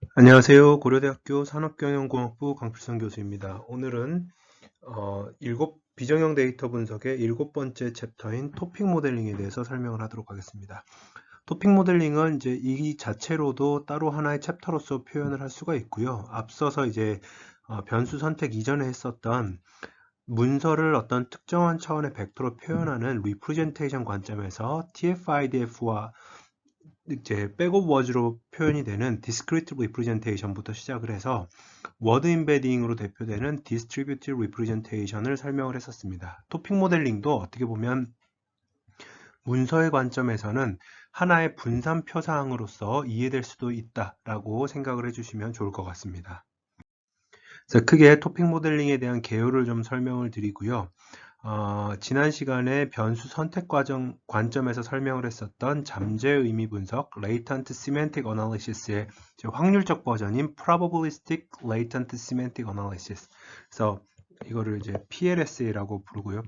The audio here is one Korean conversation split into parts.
안녕하세요. 고려대학교 산업경영공학부 강필성 교수입니다. 오늘은 비정형 데이터 분석의 7번째 챕터인 토픽 모델링에 대해서 설명을 하도록 하겠습니다. 토픽 모델링은 이제 이 자체로도 따로 하나의 챕터로서 표현을 할 수가 있고요. 앞서서 이제 변수 선택 이전에 했었던 문서를 어떤 특정한 차원의 벡터로 표현하는 리프레젠테이션 관점에서 TF-IDF와 이제 백업 워즈로 표현이 되는 discrete representation부터 시작을 해서 워드 임베딩으로 대표되는 distributed representation을 설명을 했었습니다. 토픽 모델링도 어떻게 보면 문서의 관점에서는 하나의 분산 표사항으로서 이해될 수도 있다라고 생각을 해주시면 좋을 것 같습니다. 그래서 크게 토픽 모델링에 대한 개요를 좀 설명을 드리고요. 지난 시간에 변수 선택 과정 관점에서 설명을 했었던 잠재 의미 분석, Latent Semantic Analysis의 확률적 버전인 Probabilistic Latent Semantic Analysis. 그래서 이거를 이제 PLSA라고 부르고요.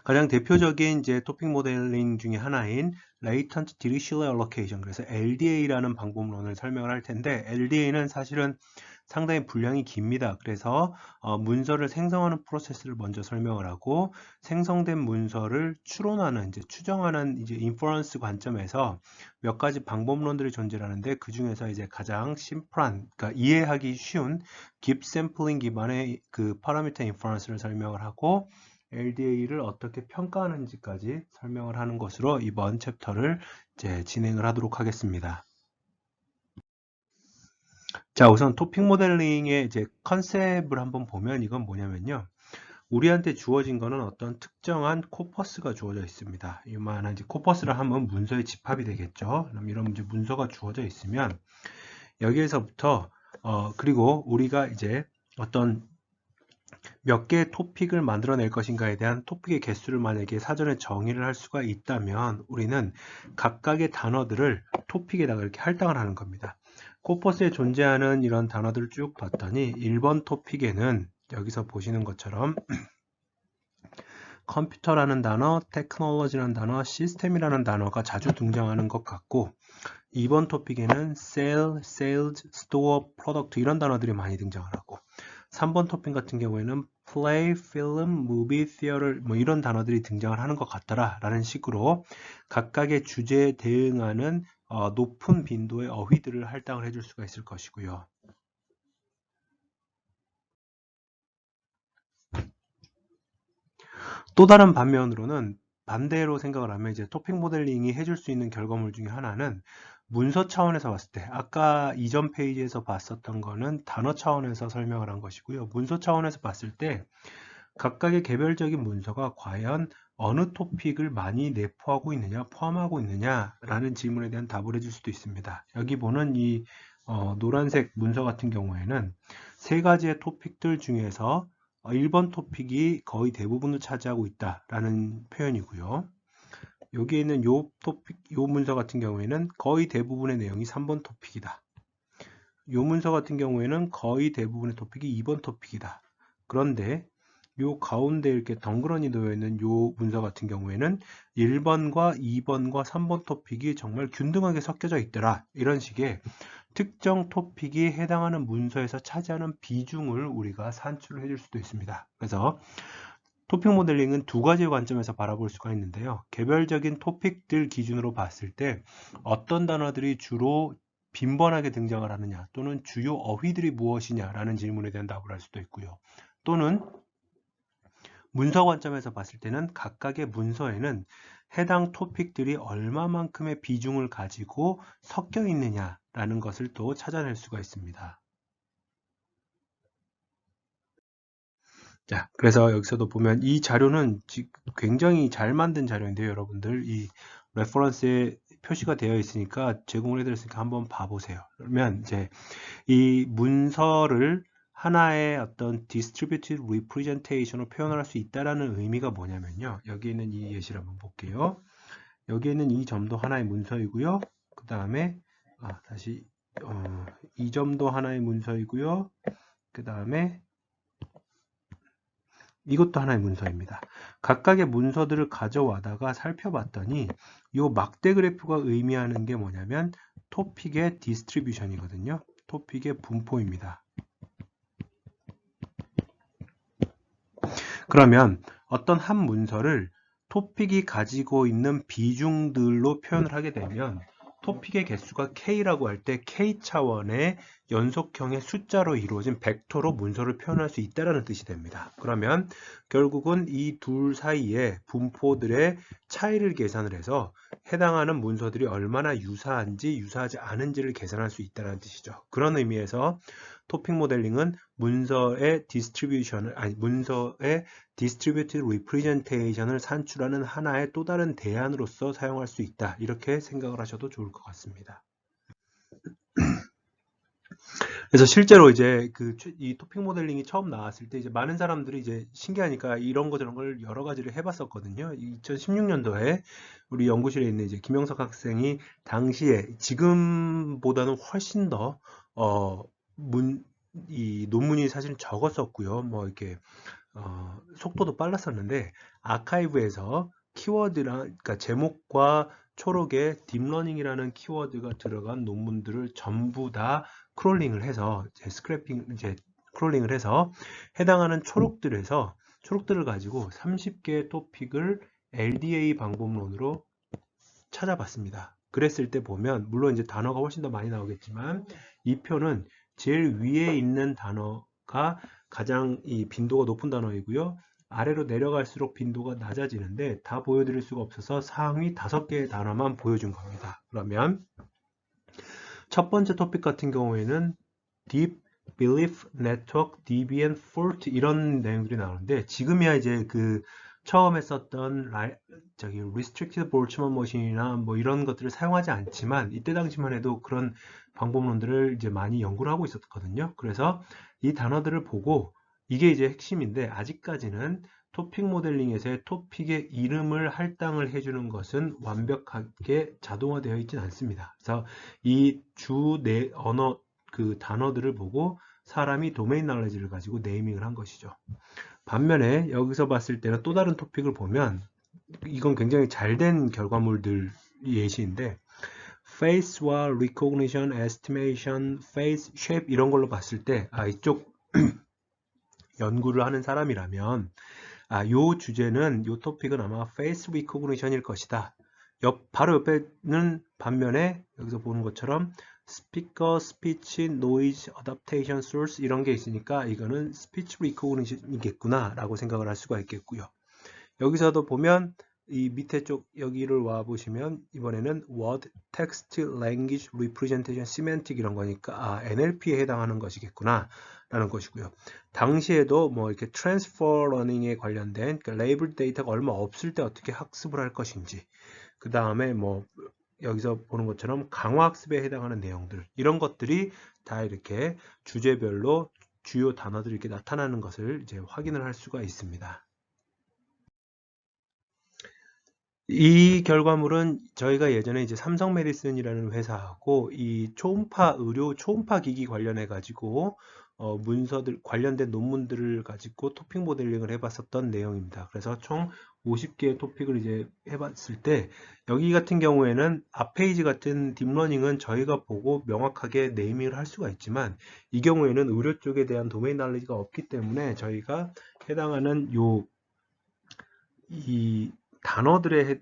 가장 대표적인 이제 토픽 모델링 중에 하나인 Latent Dirichlet Allocation, 그래서 LDA라는 방법론을 설명을 할 텐데, LDA는 사실은 상당히 분량이 깁니다. 그래서 문서를 생성하는 프로세스를 먼저 설명을 하고, 생성된 문서를 추론하는, 이제 추정하는 이제 인퍼런스 관점에서 몇 가지 방법론들이 존재하는데, 그 중에서 이제 가장 심플한, 그러니까 이해하기 쉬운 깁 샘플링 기반의 그 파라미터 인퍼런스를 설명을 하고, LDA를 어떻게 평가하는지까지 설명을 하는 것으로 이번 챕터를 이제 진행을 하도록 하겠습니다. 자, 우선 토픽 모델링의 이제 컨셉을 한번 보면 이건 뭐냐면요. 우리한테 주어진 거는 어떤 특정한 코퍼스가 주어져 있습니다. 이만한 이제 코퍼스를 하면 문서의 집합이 되겠죠. 그럼 이런 이제 문서가 주어져 있으면 여기에서부터 그리고 우리가 이제 어떤 몇 개의 토픽을 만들어낼 것인가에 대한 토픽의 개수를 만약에 사전에 정의를 할 수가 있다면 우리는 각각의 단어들을 토픽에다가 이렇게 할당을 하는 겁니다. 코퍼스에 존재하는 이런 단어들을 쭉 봤더니 1번 토픽에는 여기서 보시는 것처럼 컴퓨터라는 단어, 테크놀로지라는 단어, 시스템이라는 단어가 자주 등장하는 것 같고 2번 토픽에는 sale, sales, store, product 이런 단어들이 많이 등장을 하고 3번 토픽 같은 경우에는 play, film, movie, theater 뭐 이런 단어들이 등장을 하는 것 같더라 라는 식으로 각각의 주제에 대응하는 높은 빈도의 어휘들을 할당을 해줄 수가 있을 것이고요. 또 다른 반면으로는 반대로 생각을 하면 이제 토픽 모델링이 해줄 수 있는 결과물 중에 하나는 문서 차원에서 봤을 때 아까 이전 페이지에서 봤었던 거는 단어 차원에서 설명을 한 것이고요. 문서 차원에서 봤을 때 각각의 개별적인 문서가 과연 어느 토픽을 많이 내포하고 있느냐, 포함하고 있느냐라는 질문에 대한 답을 해줄 수도 있습니다. 여기 보는 이 노란색 문서 같은 경우에는 세 가지의 토픽들 중에서 1번 토픽이 거의 대부분을 차지하고 있다라는 표현이고요. 여기에 있는 요 문서 같은 경우에는 거의 대부분의 내용이 3번 토픽이다. 요 문서 같은 경우에는 거의 대부분의 토픽이 2번 토픽이다. 그런데 요 가운데 이렇게 덩그러니 놓여 있는 요 문서 같은 경우에는 1번과 2번과 3번 토픽이 정말 균등하게 섞여져 있더라. 이런 식의 특정 토픽이 해당하는 문서에서 차지하는 비중을 우리가 산출을 해줄 수도 있습니다. 그래서 토픽 모델링은 두 가지 관점에서 바라볼 수가 있는데요. 개별적인 토픽들 기준으로 봤을 때 어떤 단어들이 주로 빈번하게 등장을 하느냐 또는 주요 어휘들이 무엇이냐라는 질문에 대한 답을 할 수도 있고요. 또는 문서 관점에서 봤을 때는 각각의 문서에는 해당 토픽들이 얼마만큼의 비중을 가지고 섞여 있느냐라는 것을 또 찾아낼 수가 있습니다. 자, 그래서 여기서도 보면 이 자료는 굉장히 잘 만든 자료인데요, 여러분들. 이 레퍼런스에 표시가 되어 있으니까 제공을 해드렸으니까 한번 봐보세요. 그러면 이제 이 문서를 하나의 어떤 distributed representation으로 표현을 할 수 있다라는 의미가 뭐냐면요. 여기 있는 이 예시를 한번 볼게요. 여기 있는 이 점도 하나의 문서이고요. 그 다음에 다시 이 점도 하나의 문서이고요. 그 다음에 이것도 하나의 문서입니다. 각각의 문서들을 가져와다가 살펴봤더니 이 막대 그래프가 의미하는 게 뭐냐면 토픽의 디스트리뷰션이거든요. 토픽의 분포입니다. 그러면 어떤 한 문서를 토픽이 가지고 있는 비중들로 표현을 하게 되면 토픽의 개수가 K라고 할 때 K 차원의 연속형의 숫자로 이루어진 벡터로 문서를 표현할 수 있다는 뜻이 됩니다. 그러면 결국은 이 둘 사이의 분포들의 차이를 계산을 해서 해당하는 문서들이 얼마나 유사한지 유사하지 않은지를 계산할 수 있다는 뜻이죠. 그런 의미에서 토픽 모델링은 문서의 디스트리뷰티드 리프레젠테이션을 산출하는 하나의 또 다른 대안으로서 사용할 수 있다. 이렇게 생각을 하셔도 좋을 것 같습니다. 그래서 실제로 이제 이 토픽 모델링이 처음 나왔을 때 이제 많은 사람들이 이제 신기하니까 이런 거 저런 걸 여러 가지를 해봤었거든요. 2016년도에 우리 연구실에 있는 이제 김영석 학생이 당시에 지금보다는 훨씬 더 이 논문이 사실 적었었고요. 뭐 이렇게 속도도 빨랐었는데 아카이브에서 키워드랑 그러니까 제목과 초록에 딥러닝이라는 키워드가 들어간 논문들을 전부 다 크롤링을 해서 크롤링을 해서 해당하는 초록들을 가지고 30개의 토픽을 LDA 방법론으로 찾아봤습니다. 그랬을 때 보면 물론 이제 단어가 훨씬 더 많이 나오겠지만 이 표는 제일 위에 있는 단어가 가장 이 빈도가 높은 단어이고요. 아래로 내려갈수록 빈도가 낮아지는데 다 보여드릴 수가 없어서 상위 5개의 단어만 보여준 겁니다. 그러면 첫 번째 토픽 같은 경우에는 Deep Belief Network, Debian Fault 이런 내용들이 나오는데 지금이야 이제 처음에 썼던 Restricted Boltzmann Machine이나 뭐 이런 것들을 사용하지 않지만 이때 당시만 해도 그런 방법론들을 이제 많이 연구를 하고 있었거든요. 그래서 이 단어들을 보고 이게 이제 핵심인데 아직까지는 토픽 모델링에서의 토픽의 이름을 할당을 해주는 것은 완벽하게 자동화되어 있지는 않습니다. 그래서 이 언어 단어들을 보고 사람이 도메인 나레지를 가지고 네이밍을 한 것이죠. 반면에 여기서 봤을 때는 또 다른 토픽을 보면 이건 굉장히 잘된 결과물들 예시인데 face와 recognition, estimation, face, shape 이런 걸로 봤을 때 이쪽 연구를 하는 사람이라면 요 주제는 요 토픽은 아마 face recognition일 것이다. 바로 옆에는 반면에 여기서 보는 것처럼 스피커, 스피치, 노이즈, 어댑테이션, 소스 이런 게 있으니까 이거는 스피치 리코그니션이겠구나 라고 생각을 할 수가 있겠고요. 여기서도 보면 이 밑에 쪽 여기를 와 보시면 이번에는 Word, Text, Language, Representation, Semantic 이런 거니까 NLP에 해당하는 것이겠구나 라는 것이고요. 당시에도 뭐 이렇게 Transfer Learning에 관련된 레이블 데이터가 얼마 없을 때 어떻게 학습을 할 것인지 그 다음에 뭐 여기서 보는 것처럼 강화학습에 해당하는 내용들 이런 것들이 다 이렇게 주제별로 주요 단어들이 이렇게 나타나는 것을 이제 확인을 할 수가 있습니다. 이 결과물은 저희가 예전에 이제 삼성 메디슨이라는 회사하고 이 의료 초음파 기기 관련해 가지고 문서들 관련된 논문들을 가지고 토픽 모델링을 해봤었던 내용입니다. 그래서 총 50개의 토픽을 이제 해봤을 때 여기 같은 경우에는 앞페이지 같은 딥러닝은 저희가 보고 명확하게 네이밍을 할 수가 있지만 이 경우에는 의료 쪽에 대한 도메인 날리지가 없기 때문에 저희가 해당하는 이 단어들의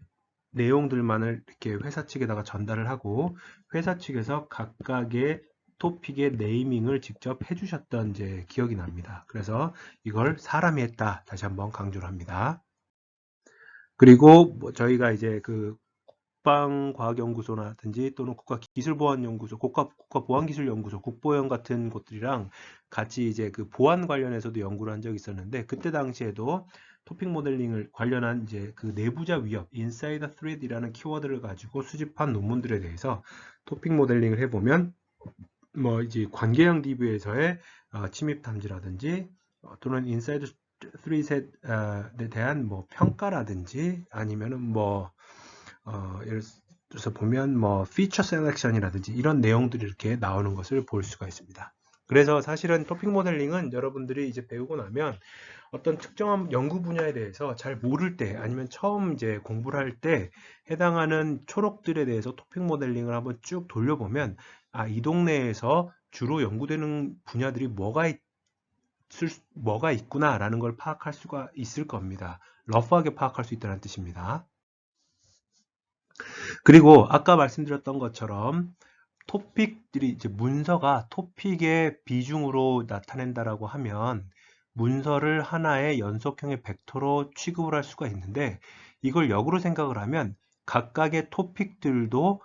내용들만을 이렇게 회사 측에다가 전달을 하고 회사 측에서 각각의 토픽의 네이밍을 직접 해주셨던 이제 기억이 납니다. 그래서 이걸 사람이 했다 다시 한번 강조를 합니다. 그리고 뭐 저희가 이제 국방과학연구소라든지 또는 국가기술보안연구소, 국가보안기술연구소, 국보연 같은 곳들이랑 같이 이제 보안 관련해서도 연구를 한 적이 있었는데 그때 당시에도 토픽 모델링을 관련한 이제 내부자 위협, 인사이더 threat이라는 키워드를 가지고 수집한 논문들에 대해서 토픽 모델링을 해보면 뭐 이제 관계형 DB에서의 침입 탐지라든지 또는 인사이더 threat에 대한 뭐 평가라든지 아니면은 뭐 예를 들어서 보면 뭐 피처 셀렉션이라든지 이런 내용들이 이렇게 나오는 것을 볼 수가 있습니다. 그래서 사실은 토픽 모델링은 여러분들이 이제 배우고 나면 어떤 특정한 연구 분야에 대해서 잘 모를 때 아니면 처음 이제 공부를 할 때 해당하는 초록들에 대해서 토픽 모델링을 한번 쭉 돌려보면 이 동네에서 주로 연구되는 분야들이 뭐가 있구나라는 걸 파악할 수가 있을 겁니다. 러프하게 파악할 수 있다는 뜻입니다. 그리고 아까 말씀드렸던 것처럼 토픽들이 이제 문서가 토픽의 비중으로 나타낸다라고 하면 문서를 하나의 연속형의 벡터로 취급을 할 수가 있는데 이걸 역으로 생각을 하면 각각의 토픽들도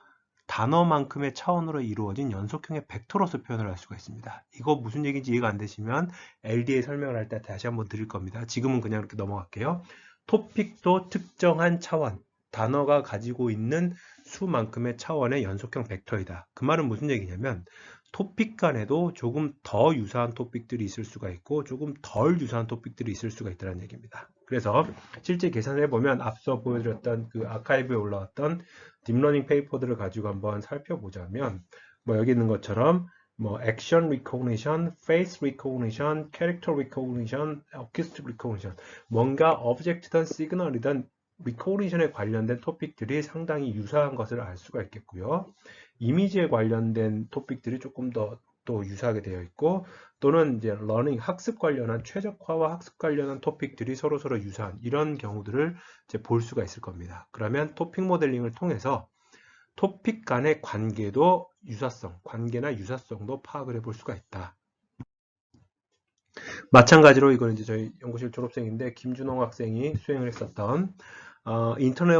단어만큼의 차원으로 이루어진 연속형의 벡터로서 표현을 할 수가 있습니다. 이거 무슨 얘기인지 이해가 안 되시면 LDA 설명을 할 때 다시 한번 드릴 겁니다. 지금은 그냥 이렇게 넘어갈게요. 토픽도 특정한 차원, 단어가 가지고 있는 수만큼의 차원의 연속형 벡터이다. 그 말은 무슨 얘기냐면 토픽 간에도 조금 더 유사한 토픽들이 있을 수가 있고 조금 덜 유사한 토픽들이 있을 수가 있다는 얘기입니다. 그래서 실제 계산을 해보면 앞서 보여드렸던 그 아카이브에 올라왔던 딥러닝 페이퍼들을 가지고 한번 살펴보자면 뭐 여기 있는 것처럼 뭐 액션 recognition, face recognition, character recognition, acoustic recognition 뭔가 object든 시그널이든 recognition에 관련된 토픽들이 상당히 유사한 것을 알 수가 있겠고요. 이미지에 관련된 토픽들이 조금 더 또 유사하게 되어 있고 또는 이제 러닝 학습 관련한 최적화와 학습 관련한 토픽들이 서로 유사한 이런 경우들을 이제 볼 수가 있을 겁니다. 그러면 토픽 모델링을 통해서 토픽 간의 관계도 관계나 유사성도 파악을 해볼 수가 있다. 마찬가지로 이거는 이제 저희 연구실 졸업생인데 김준홍 학생이 수행을 했었던 인터넷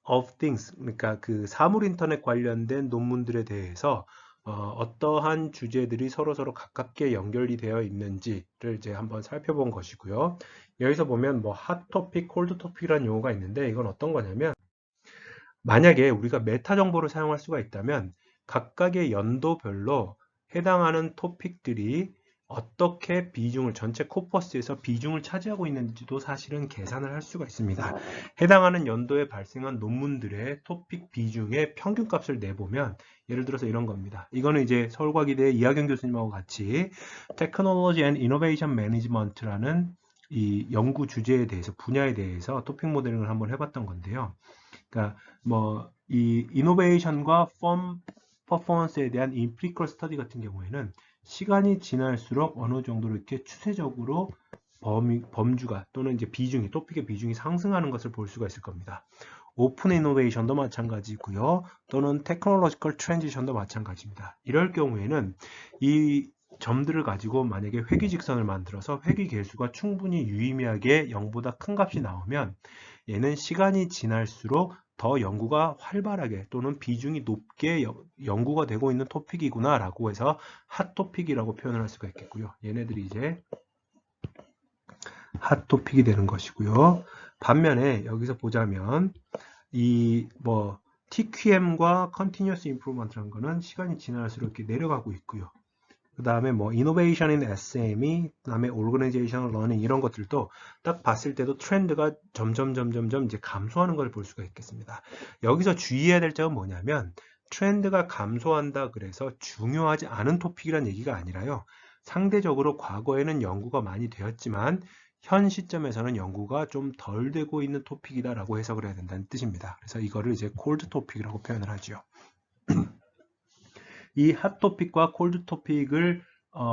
of Things, 그러니까 그 사물 인터넷 관련된 논문들에 대해서 어떠한 주제들이 서로 가깝게 연결이 되어 있는지를 이제 한번 살펴본 것이고요. 여기서 보면 뭐 핫 토픽, 콜드 토픽이라는 용어가 있는데 이건 어떤 거냐면 만약에 우리가 메타 정보를 사용할 수가 있다면 각각의 연도별로 해당하는 토픽들이 어떻게 전체 코퍼스에서 비중을 차지하고 있는지도 사실은 계산을 할 수가 있습니다. 해당하는 연도에 발생한 논문들의 토픽 비중의 평균값을 내보면 예를 들어서 이런 겁니다. 이거는 이제 서울과기대 이하경 교수님하고 같이 Technology and Innovation Management라는 이 연구 주제에 대해서 분야에 대해서 토픽 모델링을 한번 해봤던 건데요. 그러니까 뭐 이 이노베이션과 퍼포먼스에 대한 임플리컬 스터디 같은 경우에는 시간이 지날수록 어느 정도 이렇게 추세적으로 범주가 또는 이제 토픽의 비중이 상승하는 것을 볼 수가 있을 겁니다. 오픈 이노베이션도 마찬가지고요. 또는 테크놀로지컬 트랜지션도 마찬가지입니다. 이럴 경우에는 이 점들을 가지고 만약에 회귀직선을 만들어서 회귀 계수가 충분히 유의미하게 0보다 큰 값이 나오면 얘는 시간이 지날수록 더 연구가 활발하게 또는 비중이 높게 연구가 되고 있는 토픽이구나 라고 해서 핫토픽이라고 표현을 할 수가 있겠고요. 얘네들이 이제 핫토픽이 되는 것이고요. 반면에 여기서 보자면 이 뭐 TQM과 Continuous Improvement라는 거는 시간이 지날수록 이렇게 내려가고 있고요. 그 다음에 뭐 Innovation in SME, 그 다음에 Organizational Learning 이런 것들도 딱 봤을 때도 트렌드가 점점 이제 감소하는 걸 볼 수가 있겠습니다. 여기서 주의해야 될 점은 뭐냐면 트렌드가 감소한다 그래서 중요하지 않은 토픽이란 얘기가 아니라요. 상대적으로 과거에는 연구가 많이 되었지만 현 시점에서는 연구가 좀 덜 되고 있는 토픽이다라고 해석을 해야 된다는 뜻입니다. 그래서 이거를 이제 콜드 토픽이라고 표현을 하죠. 이 핫토픽과 콜드토픽을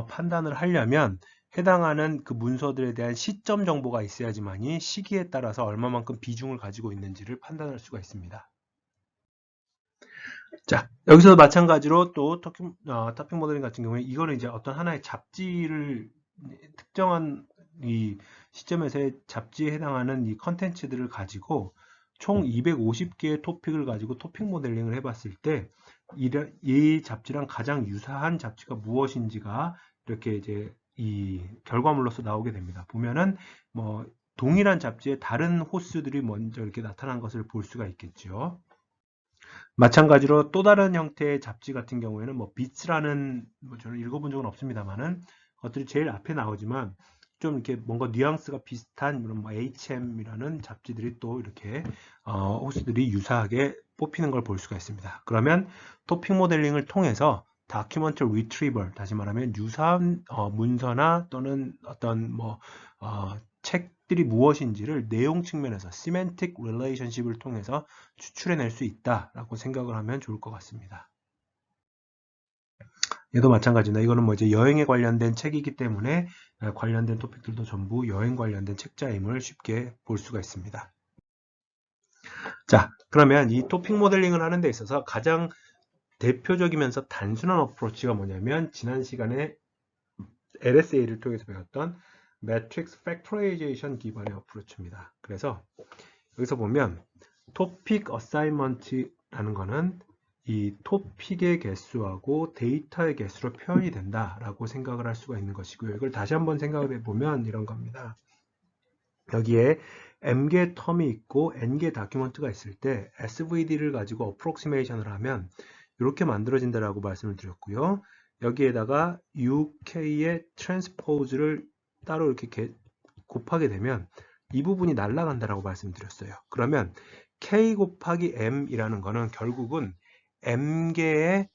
판단을 하려면 해당하는 그 문서들에 대한 시점 정보가 있어야지만이 시기에 따라서 얼마만큼 비중을 가지고 있는지를 판단할 수가 있습니다. 자, 여기서도 마찬가지로 또 토픽 모델링 같은 경우에 이거는 이제 어떤 하나의 잡지를 특정한 이 시점에서의 잡지에 해당하는 이 컨텐츠들을 가지고 총 250개의 토픽을 가지고 토픽 모델링을 해봤을 때 이 잡지랑 가장 유사한 잡지가 무엇인지가 이렇게 이제 이 결과물로서 나오게 됩니다. 보면은 뭐 동일한 잡지에 다른 호수들이 먼저 이렇게 나타난 것을 볼 수가 있겠죠. 마찬가지로 또 다른 형태의 잡지 같은 경우에는 뭐 비츠라는 뭐 저는 읽어본 적은 없습니다만은 것들이 제일 앞에 나오지만 좀 이렇게 뭔가 뉘앙스가 비슷한 이런 뭐 HM이라는 잡지들이 또 이렇게 호수들이 유사하게 뽑히는 걸 볼 수가 있습니다. 그러면 토픽 모델링을 통해서 다큐멘트 리트리벌, 다시 말하면 유사한 문서나 또는 어떤 뭐 책들이 무엇인지를 내용 측면에서 semantic relationship을 통해서 추출해낼 수 있다라고 생각을 하면 좋을 것 같습니다. 얘도 마찬가지입니다. 이거는 뭐 이제 여행에 관련된 책이기 때문에 관련된 토픽들도 전부 여행 관련된 책자임을 쉽게 볼 수가 있습니다. 자, 그러면 이 토픽 모델링을 하는 데 있어서 가장 대표적이면서 단순한 어프로치가 뭐냐면 지난 시간에 LSA를 통해서 배웠던 매트릭스 팩토라이제이션 기반의 어프로치입니다. 그래서 여기서 보면 토픽 어사인먼트라는 거는 이 토픽의 개수하고 데이터의 개수로 표현이 된다라고 생각을 할 수가 있는 것이고요. 이걸 다시 한번 생각을 해보면 이런 겁니다. 여기에 m개 텀이 있고 n개 다큐먼트가 있을 때 SVD를 가지고 어프록시메이션을 하면 이렇게 만들어진다라고 말씀을 드렸고요. 여기에다가 UK의 트랜스포즈를 따로 이렇게 곱하게 되면 이 부분이 날아간다라고 말씀드렸어요. 그러면 K 곱하기 M이라는 거는 결국은 M개의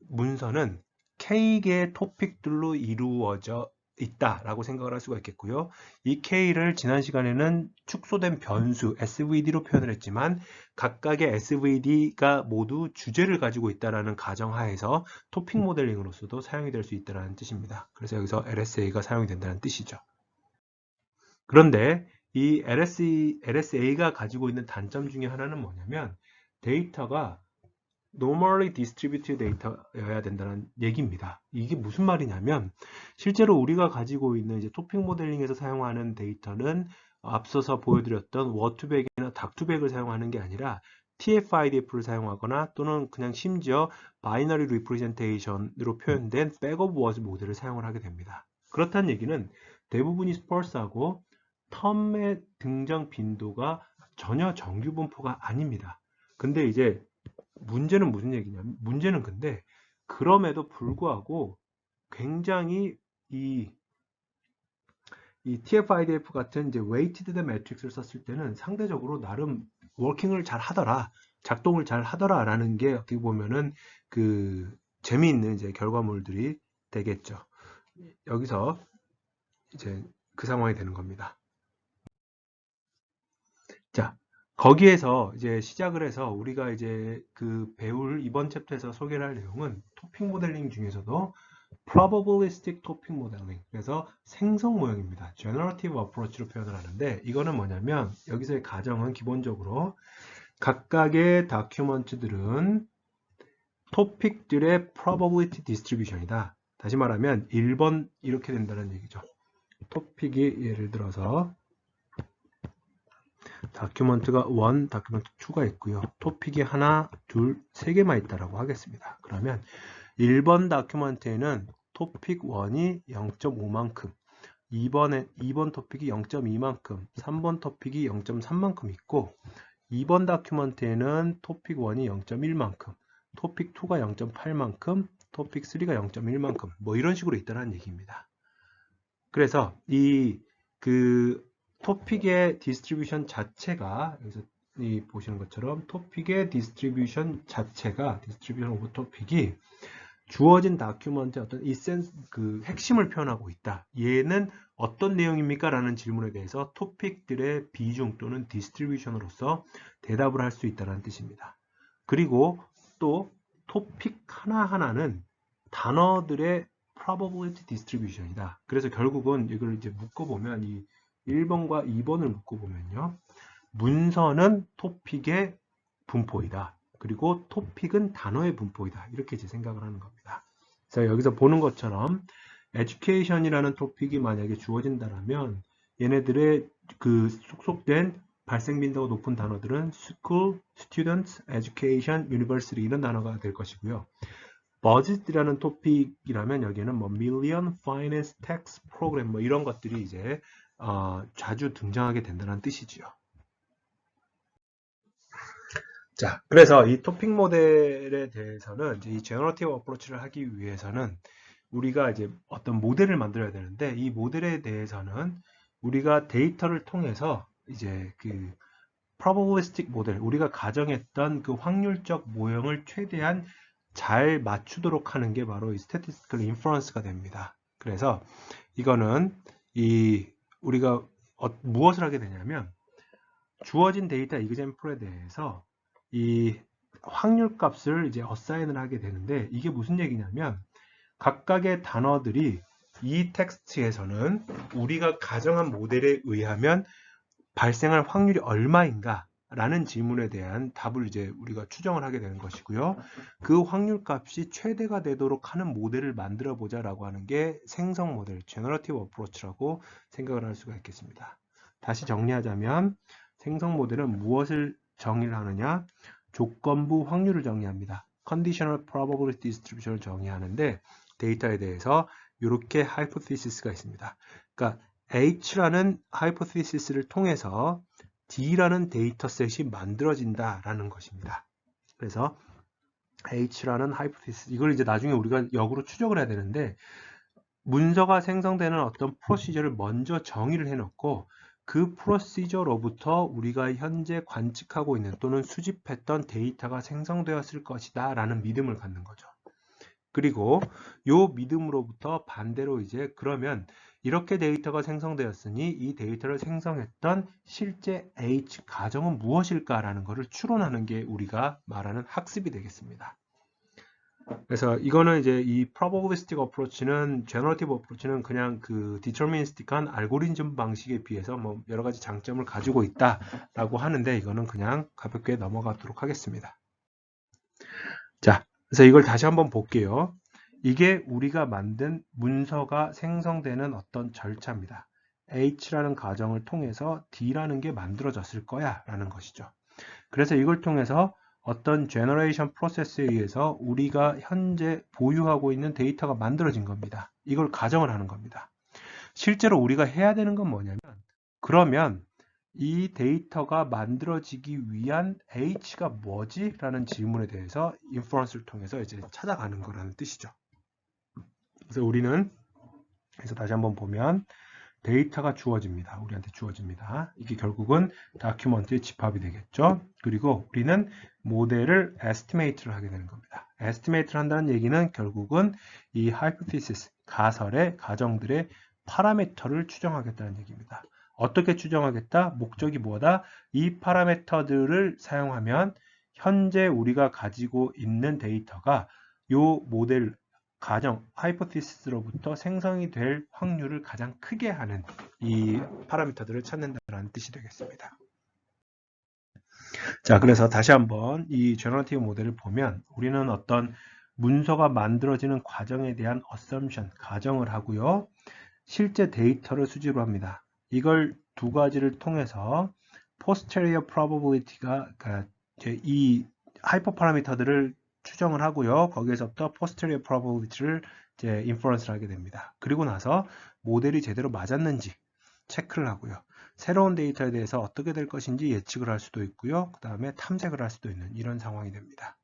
문서는 K개의 토픽들로 이루어져 있다라고 생각을 할 수가 있겠고요. 이 K를 지난 시간에는 축소된 변수 SVD로 표현을 했지만 각각의 SVD가 모두 주제를 가지고 있다라는 가정하에서 토픽 모델링으로서도 사용이 될 수 있다는 뜻입니다. 그래서 여기서 LSA가 사용이 된다는 뜻이죠. 그런데 이 LSA가 가지고 있는 단점 중에 하나는 뭐냐면 데이터가 normally distributed 데이터여야 된다는 얘기입니다. 이게 무슨 말이냐면 실제로 우리가 가지고 있는 이제 토픽 모델링에서 사용하는 데이터는 앞서서 보여드렸던 워투백이나 닥투백을 사용하는 게 아니라 TF-IDF를 사용하거나 또는 그냥 심지어 바이너리 리프레젠테이션으로 표현된 백업 워즈 모델을 사용을 하게 됩니다. 그렇다는 얘기는 대부분이 스펄스하고 텀의 등장 빈도가 전혀 정규 분포가 아닙니다. 근데 이제 문제는 무슨 얘기냐면 문제는 근데 그럼에도 불구하고 굉장히 이 TF-IDF 같은 이제 weighted 매트릭스를 썼을 때는 상대적으로 나름 워킹을 잘 하더라, 작동을 잘 하더라라는 게 어떻게 보면은 그 재미있는 이제 결과물들이 되겠죠. 여기서 이제 그 상황이 되는 겁니다. 자, 거기에서 이제 시작을 해서 우리가 이제 그 배울 이번 챕터에서 소개를 할 내용은 토픽 모델링 중에서도 probabilistic 토픽 모델링, 그래서 생성 모형입니다. generative approach로 표현을 하는데 이거는 뭐냐면 여기서의 가정은 기본적으로 각각의 다큐먼트들은 토픽들의 probability distribution이다. 다시 말하면 1번 이렇게 된다는 얘기죠. 토픽이 예를 들어서 다큐먼트가 1, 다큐먼트 2가 있고요. 토픽이 하나, 둘, 세 개만 있다라고 하겠습니다. 그러면 1번 다큐먼트에는 토픽 1이 0.5만큼, 2번 토픽이 0.2만큼, 3번 토픽이 0.3만큼 있고 2번 다큐먼트에는 토픽 1이 0.1만큼, 토픽 2가 0.8만큼, 토픽 3가 0.1만큼 뭐 이런 식으로 있다는 얘기입니다. 그래서 그 토픽의 디스트리뷰션 자체가 여기서 보시는 것처럼 토픽의 디스트리뷰션 자체가 디스트리뷰션 오브 토픽이 주어진 다큐먼트의 어떤 그 핵심을 표현하고 있다. 얘는 어떤 내용입니까? 라는 질문에 대해서 토픽들의 비중 또는 디스트리뷰션으로서 대답을 할 수 있다는 뜻입니다. 그리고 또 토픽 하나하나는 단어들의 probability distribution이다. 그래서 결국은 이걸 이제 묶어보면 이 1번과 2번을 묶어보면요. 문서는 토픽의 분포이다. 그리고 토픽은 단어의 분포이다. 이렇게 이제 생각을 하는 겁니다. 그래서 여기서 보는 것처럼 education이라는 토픽이 만약에 주어진다면 얘네들의 그 속속된 발생 빈도가 높은 단어들은 school, students, education, university 이런 단어가 될 것이고요. budget이라는 토픽이라면 여기에는 뭐 million, finance, tax, program 뭐 이런 것들이 이제 자주 등장하게 된다는 뜻이지요. 자, 그래서 이 토픽 모델에 대해서는 이제 이 제너러티브 어프로치를 하기 위해서는 우리가 이제 어떤 모델을 만들어야 되는데 이 모델에 대해서는 우리가 데이터를 통해서 이제 그 probabilistic 모델, 우리가 가정했던 그 확률적 모형을 최대한 잘 맞추도록 하는 게 바로 이 statistical inference가 됩니다. 그래서 이거는 우리가 무엇을 하게 되냐면 주어진 데이터 example에 대해서 이 확률 값을 이제 어사인을 하게 되는데 이게 무슨 얘기냐면 각각의 단어들이 이 텍스트에서는 우리가 가정한 모델에 의하면 발생할 확률이 얼마인가 라는 질문에 대한 답을 이제 우리가 추정을 하게 되는 것이고요. 그 확률 값이 최대가 되도록 하는 모델을 만들어 보자 라고 하는 게 생성 모델, 제너러티브 어프로치라고 생각을 할 수가 있겠습니다. 다시 정리하자면 생성 모델은 무엇을 정의를 하느냐? 조건부 확률을 정의합니다. Conditional Probability Distribution을 정의하는데 데이터에 대해서 이렇게 하이포테시스가 있습니다. 그러니까 H라는 하이포테시스를 통해서 D라는 데이터셋이 만들어진다라는 것입니다. 그래서 H라는 하이포테시스, 이걸 이제 나중에 우리가 역으로 추적을 해야 되는데 문서가 생성되는 어떤 프로시저를 먼저 정의를 해놓고 그 프로시저로부터 우리가 현재 관측하고 있는 또는 수집했던 데이터가 생성되었을 것이다 라는 믿음을 갖는 거죠. 그리고 요 믿음으로부터 반대로 이제 그러면 이렇게 데이터가 생성되었으니 이 데이터를 생성했던 실제 H 가정은 무엇일까라는 것을 추론하는 게 우리가 말하는 학습이 되겠습니다. 그래서 이거는 이제 이 probabilistic approach는 generative approach는 그냥 그 deterministic한 알고리즘 방식에 비해서 뭐 여러 가지 장점을 가지고 있다라고 하는데 이거는 그냥 가볍게 넘어가도록 하겠습니다. 자, 그래서 이걸 다시 한번 볼게요. 이게 우리가 만든 문서가 생성되는 어떤 절차입니다. H라는 가정을 통해서 D라는 게 만들어졌을 거야 라는 것이죠. 그래서 이걸 통해서 어떤 제너레이션 프로세스에 의해서 우리가 현재 보유하고 있는 데이터가 만들어진 겁니다. 이걸 가정을 하는 겁니다. 실제로 우리가 해야 되는 건 뭐냐면 그러면 이 데이터가 만들어지기 위한 H가 뭐지? 라는 질문에 대해서 인퍼런스를 통해서 이제 찾아가는 거라는 뜻이죠. 그래서 우리는 그래서 다시 한번 보면 데이터가 주어집니다. 우리한테 주어집니다. 이게 결국은 다큐먼트의 집합이 되겠죠. 그리고 우리는 모델을 에스티메이트를 하게 되는 겁니다. 에스티메이트를 한다는 얘기는 결국은 이 하이포테시스, 가설의 가정들의 파라미터를 추정하겠다는 얘기입니다. 어떻게 추정하겠다? 목적이 뭐다? 이 파라미터들을 사용하면 현재 우리가 가지고 있는 데이터가 이 모델 가정, 하이포테시스로부터 생성이 될 확률을 가장 크게 하는 이 파라미터들을 찾는다는 뜻이 되겠습니다. 자, 그래서 다시 한번 이 제너러티브 모델을 보면 우리는 어떤 문서가 만들어지는 과정에 대한 assumption, 가정을 하고요. 실제 데이터를 수집을 합니다. 이걸 두 가지를 통해서 posterior probability가 그러니까 이 하이퍼 파라미터들을 추정을 하고요. 거기에서부터 posterior probability를 이제 inference를 하게 됩니다. 그리고 나서 모델이 제대로 맞았는지 체크를 하고요. 새로운 데이터에 대해서 어떻게 될 것인지 예측을 할 수도 있고요. 그 다음에 탐색을 할 수도 있는 이런 상황이 됩니다.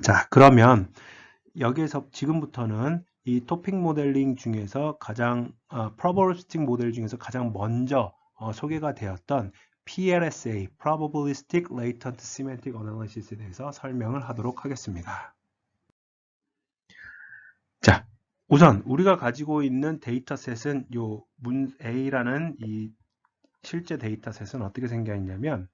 자, 그러면 여기에서 지금부터는 이 토픽 모델링 중에서 가장 probabilistic 모델 중에서 가장 먼저 소개가 되었던 PLSA, Probabilistic Latent Semantic Analysis에 대해서 설명을 하도록 하겠습니다. 자, 우선 우리가 가지고 있는 데이터셋은 요 A라는 이 실제 데이터셋은 어떻게 생겨 있냐면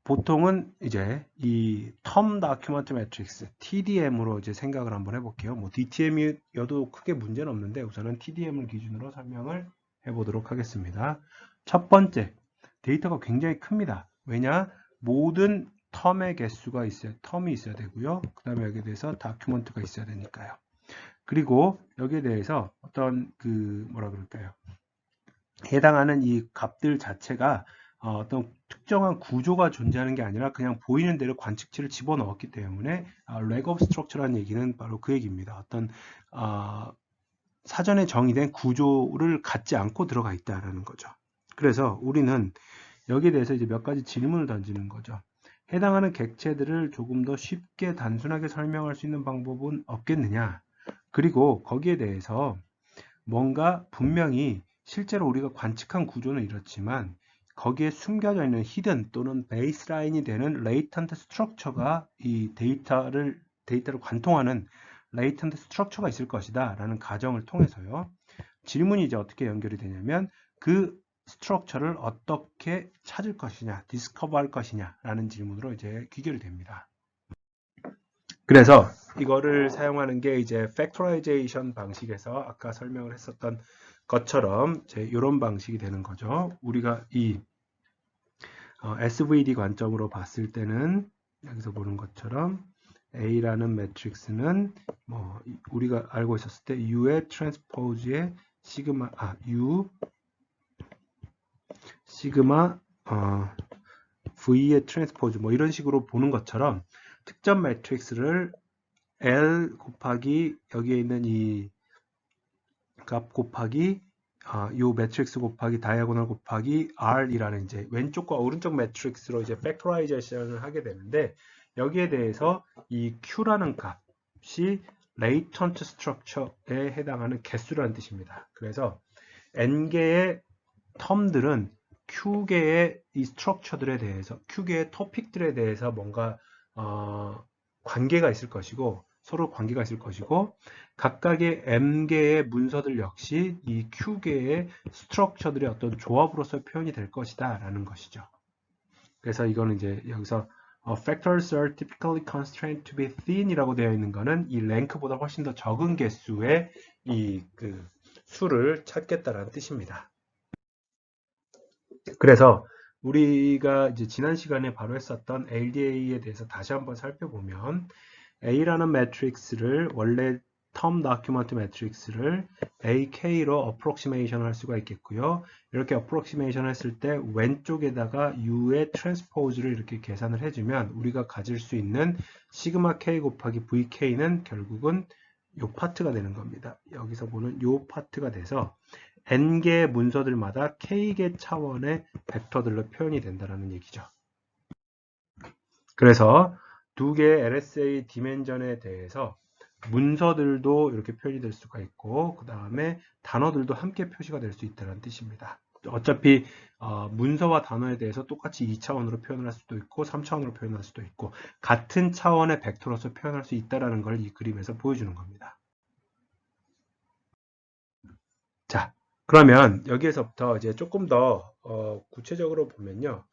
보통은 이제 이 Term Document Matrix, TDM으로 이제 생각을 한번 해볼게요. 뭐 DTM이어도 크게 문제는 없는데 우선은 TDM을 기준으로 설명을 해보도록 하겠습니다. 첫 번째, 데이터가 굉장히 큽니다. 왜냐? 모든 텀의 개수가 있어야, 텀이 있어야 되고요. 그 다음에 여기에 대해서 다큐먼트가 있어야 되니까요. 그리고 여기에 대해서 어떤 그 뭐라 그럴까요? 해당하는 이 값들 자체가 어떤 특정한 구조가 존재하는 게 아니라 그냥 보이는 대로 관측치를 집어넣었기 때문에 leg of structure라는 얘기는 바로 그 얘기입니다. 어떤 사전에 정의된 구조를 갖지 않고 들어가 있다라는 거죠. 그래서 우리는 여기에 대해서 이제 몇 가지 질문을 던지는 거죠. 해당하는 객체들을 조금 더 쉽게 단순하게 설명할 수 있는 방법은 없겠느냐? 그리고 거기에 대해서 뭔가 분명히 실제로 우리가 관측한 구조는 이렇지만 거기에 숨겨져 있는 히든 또는 베이스라인이 되는 레이턴트 스트럭처가 이 데이터를 관통하는 latent structure가 있을 것이다 라는 가정을 통해서요. 질문이 이제 어떻게 연결이 되냐면 그 스트럭처를 어떻게 찾을 것이냐, 디스커버 할 것이냐 라는 질문으로 이제 귀결이 됩니다. 그래서 이거를 사용하는 게 이제 팩토라이제이션 방식에서 아까 설명을 했었던 것처럼 이제 이런 방식이 되는 거죠. 우리가 이 SVD 관점으로 봤을 때는 여기서 보는 것처럼 A라는 매트릭스는 뭐 우리가 알고 있었을 때 U의 트랜스포즈의 시그마 U 시그마 V의 트랜스포즈 뭐 이런 식으로 보는 것처럼 특정 매트릭스를 L 곱하기 여기에 있는 이 값 곱하기 요 매트릭스 곱하기 다이아고널 곱하기 R이라는 이제 왼쪽과 오른쪽 매트릭스로 이제 팩토라이제이션을 하게 되는데 여기에 대해서 이 Q라는 값이 latent structure에 해당하는 개수라는 뜻입니다. 그래서 N개의 텀들은 Q개의 이 스트럭처들에 대해서 Q개의 토픽들에 대해서 뭔가 관계가 있을 것이고 서로 관계가 있을 것이고 각각의 M개의 문서들 역시 이 Q개의 스트럭처들의 어떤 조합으로서 표현이 될 것이다 라는 것이죠. 그래서 이거는 이제 여기서 factors are typically constrained to be thin 이라고 되어 있는 거는 이 랭크보다 훨씬 더 적은 개수의 이 수를 찾겠다라는 뜻입니다. 그래서 우리가 이제 지난 시간에 바로 했었던 LDA에 대해서 다시 한번 살펴보면 A라는 매트릭스를 원래 텀 다큐먼트 매트릭스를 AK로 어프록시메이션을 할 수가 있겠고요. 이렇게 어프록시메이션 했을 때 왼쪽에다가 U의 트랜스포즈를 이렇게 계산을 해주면 우리가 가질 수 있는 시그마 K 곱하기 VK는 결국은 요 파트가 되는 겁니다. 여기서 보는 요 파트가 돼서 N개의 문서들마다 K개 차원의 벡터들로 표현이 된다는 얘기죠. 그래서 두 개의 LSA 디멘전에 대해서 문서들도 이렇게 표현이 될 수가 있고 그 다음에 단어들도 함께 표시가 될 수 있다는 뜻입니다. 어차피 문서와 단어에 대해서 똑같이 2차원으로 표현을 할 수도 있고 3차원으로 표현할 수도 있고 같은 차원의 벡터로서 표현할 수 있다는 걸 이 그림에서 보여주는 겁니다. 자, 그러면 여기에서부터 이제 조금 더 구체적으로 보면요.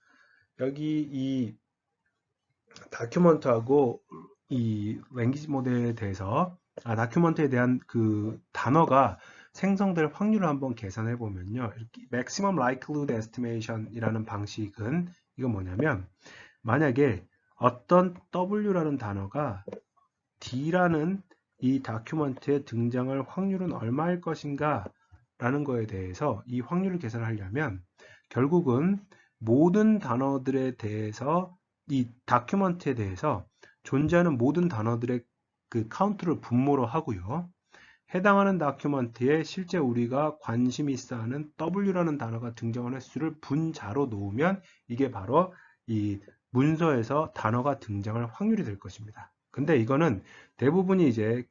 여기 이 다큐먼트하고 이 랭귀지 모델에 대해서 다큐먼트에 대한 그 단어가 생성될 확률을 한번 계산해 보면요. 이렇게 maximum likelihood estimation 이라는 방식은 이건 뭐냐면 만약에 어떤 W라는 단어가 D라는 이 다큐먼트에 등장할 확률은 얼마일 것인가 라는 거에 대해서 이 확률을 계산하려면 결국은 모든 단어들에 대해서 이 다큐먼트에 대해서 존재하는 모든 단어들의 그 카운트를 분모로 하고요. 해당하는 다큐먼트에 실제 우리가 관심 있어 하는 W라는 단어가 등장하는 횟수를 분자로 놓으면 이게 바로 이 문서에서 단어가 등장할 확률이 될 것입니다. 근데 이거는 대부분이 이제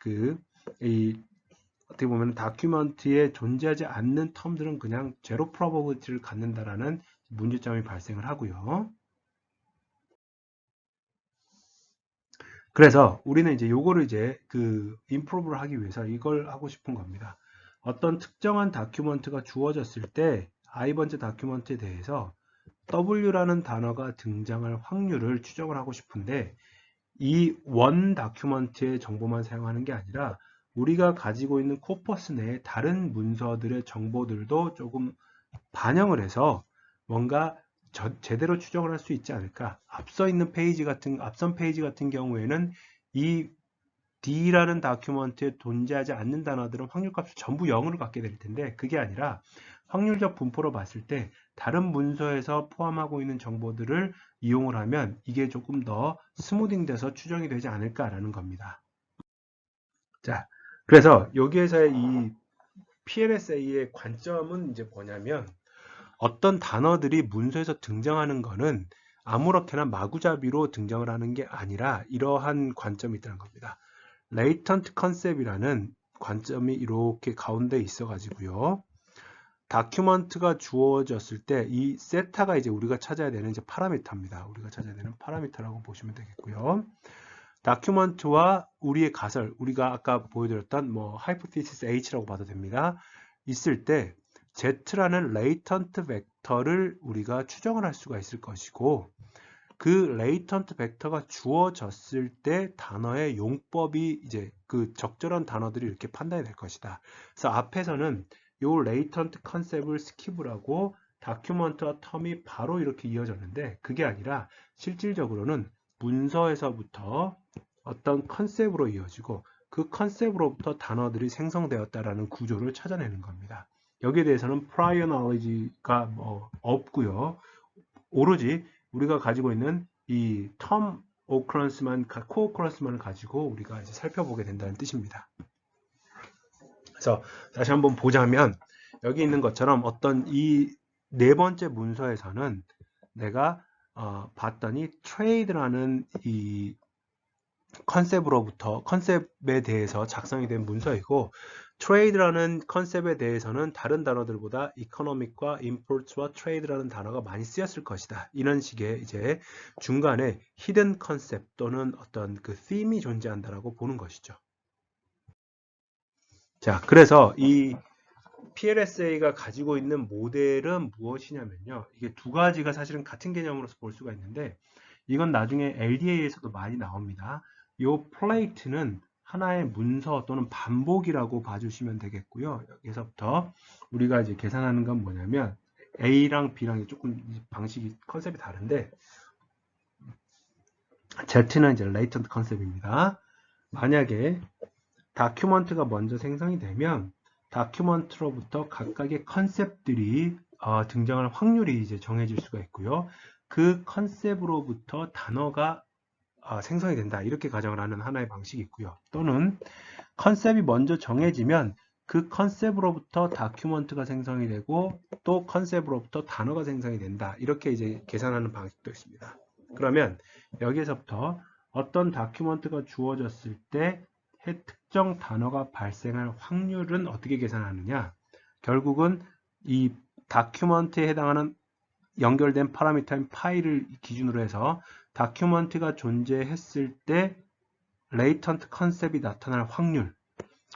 어떻게 보면 다큐먼트에 존재하지 않는 텀들은 그냥 제로 프로버비리티를 갖는다라는 문제점이 발생을 하고요. 그래서 우리는 이제 요거를 이제 임프로브를 하기 위해서 이걸 하고 싶은 겁니다. 어떤 특정한 다큐먼트가 주어졌을 때 i번째 다큐먼트에 대해서 W라는 단어가 등장할 확률을 추정을 하고 싶은데 이 원 다큐먼트의 정보만 사용하는 게 아니라 우리가 가지고 있는 코퍼스 내에 다른 문서들의 정보들도 조금 반영을 해서 뭔가 제대로 추정을 할 수 있지 않을까. 앞선 페이지 같은 경우에는 이 D라는 다큐먼트에 존재하지 않는 단어들은 확률값을 전부 0으로 갖게 될 텐데 그게 아니라 확률적 분포로 봤을 때 다른 문서에서 포함하고 있는 정보들을 이용을 하면 이게 조금 더 스무딩 돼서 추정이 되지 않을까라는 겁니다. 자, 그래서 여기에서의 이 PLSA의 관점은 이제 뭐냐면 어떤 단어들이 문서에서 등장하는 거는 아무렇게나 마구잡이로 등장을 하는 게 아니라 이러한 관점이 있다는 겁니다. 레이턴트 컨셉이라는 관점이 이렇게 가운데 있어 가지고요. 다큐먼트가 주어졌을 때 이 세타가 이제 우리가 찾아야 되는 이제 파라미터입니다. 우리가 찾아야 되는 파라미터라고 보시면 되겠고요. 다큐먼트와 우리의 가설, 우리가 아까 보여드렸던 뭐 하이포테시스 H라고 봐도 됩니다. 있을 때 Z라는 레이턴트 벡터를 우리가 추정을 할 수가 있을 것이고, 그 레이턴트 벡터가 주어졌을 때 단어의 용법이 이제 그 적절한 단어들이 이렇게 판단이 될 것이다. 그래서 앞에서는 요 레이턴트 컨셉을 스킵을 하고 다큐먼트와 텀이 바로 이렇게 이어졌는데, 그게 아니라 실질적으로는 문서에서부터 어떤 컨셉으로 이어지고 그 컨셉으로부터 단어들이 생성되었다라는 구조를 찾아내는 겁니다. 여기에 대해서는 prior knowledge가 뭐 없고요. 오로지 우리가 가지고 있는 이 term occurrence만, co-occurrence만을 가지고 우리가 이제 살펴보게 된다는 뜻입니다. 그래서 다시 한번 보자면, 여기 있는 것처럼 어떤 이 네 번째 문서에서는 내가 봤더니 trade라는 이 컨셉에 대해서 작성이 된 문서이고, trade라는 컨셉에 대해서는 다른 단어들보다 economic과 import와 trade라는 단어가 많이 쓰였을 것이다. 이런 식의 이제 중간에 hidden 컨셉 또는 어떤 그 theme이 존재한다라고 보는 것이죠. 자, 그래서 이 PLSA가 가지고 있는 모델은 무엇이냐면요. 이게 두 가지가 사실은 같은 개념으로서 볼 수가 있는데, 이건 나중에 LDA에서도 많이 나옵니다. 이 플레이트는 하나의 문서 또는 반복이라고 봐주시면 되겠고요. 여기서부터 우리가 이제 계산하는 건 뭐냐면, A랑 B랑 조금 방식이 컨셉이 다른데, Z는 이제 레이턴트 컨셉입니다. 만약에 다큐먼트가 먼저 생성이 되면 다큐먼트로부터 각각의 컨셉들이 등장할 확률이 이제 정해질 수가 있고요. 그 컨셉으로부터 단어가 생성이 된다. 이렇게 가정을 하는 하나의 방식이 있고요. 또는 컨셉이 먼저 정해지면 그 컨셉으로부터 다큐먼트가 생성이 되고 또 컨셉으로부터 단어가 생성이 된다. 이렇게 이제 계산하는 방식도 있습니다. 그러면 여기에서부터 어떤 다큐먼트가 주어졌을 때 특정 단어가 발생할 확률은 어떻게 계산하느냐? 결국은 이 다큐먼트에 해당하는 연결된 파라미터인 파이를 기준으로 해서 다큐먼트가 존재했을 때 레이턴트 컨셉이 나타날 확률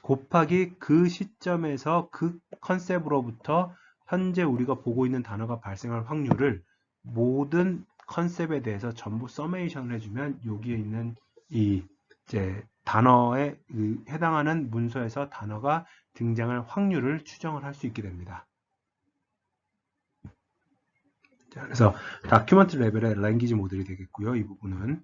곱하기 그 시점에서 그 컨셉으로부터 현재 우리가 보고 있는 단어가 발생할 확률을 모든 컨셉에 대해서 전부 서메이션을 해주면 여기에 있는 이 이제 단어에 해당하는 문서에서 단어가 등장할 확률을 추정을 할 수 있게 됩니다. 자, 그래서 다큐먼트 레벨의 랭귀지 모델이 되겠고요. 이 부분은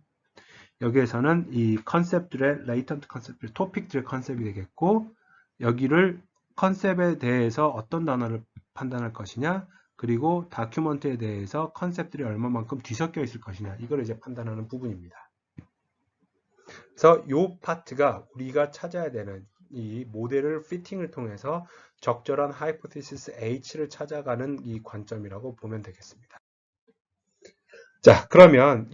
여기에서는 이 컨셉들의 레이턴트 컨셉들, 토픽들의 컨셉이 되겠고, 여기를 컨셉에 대해서 어떤 단어를 판단할 것이냐, 그리고 다큐먼트에 대해서 컨셉들이 얼마만큼 뒤섞여 있을 것이냐, 이걸 이제 판단하는 부분입니다. 그래서 이 파트가 우리가 찾아야 되는 이 모델을 피팅을 통해서 적절한 하이포테시스 H를 찾아가는 이 관점이라고 보면 되겠습니다. 자, 그러면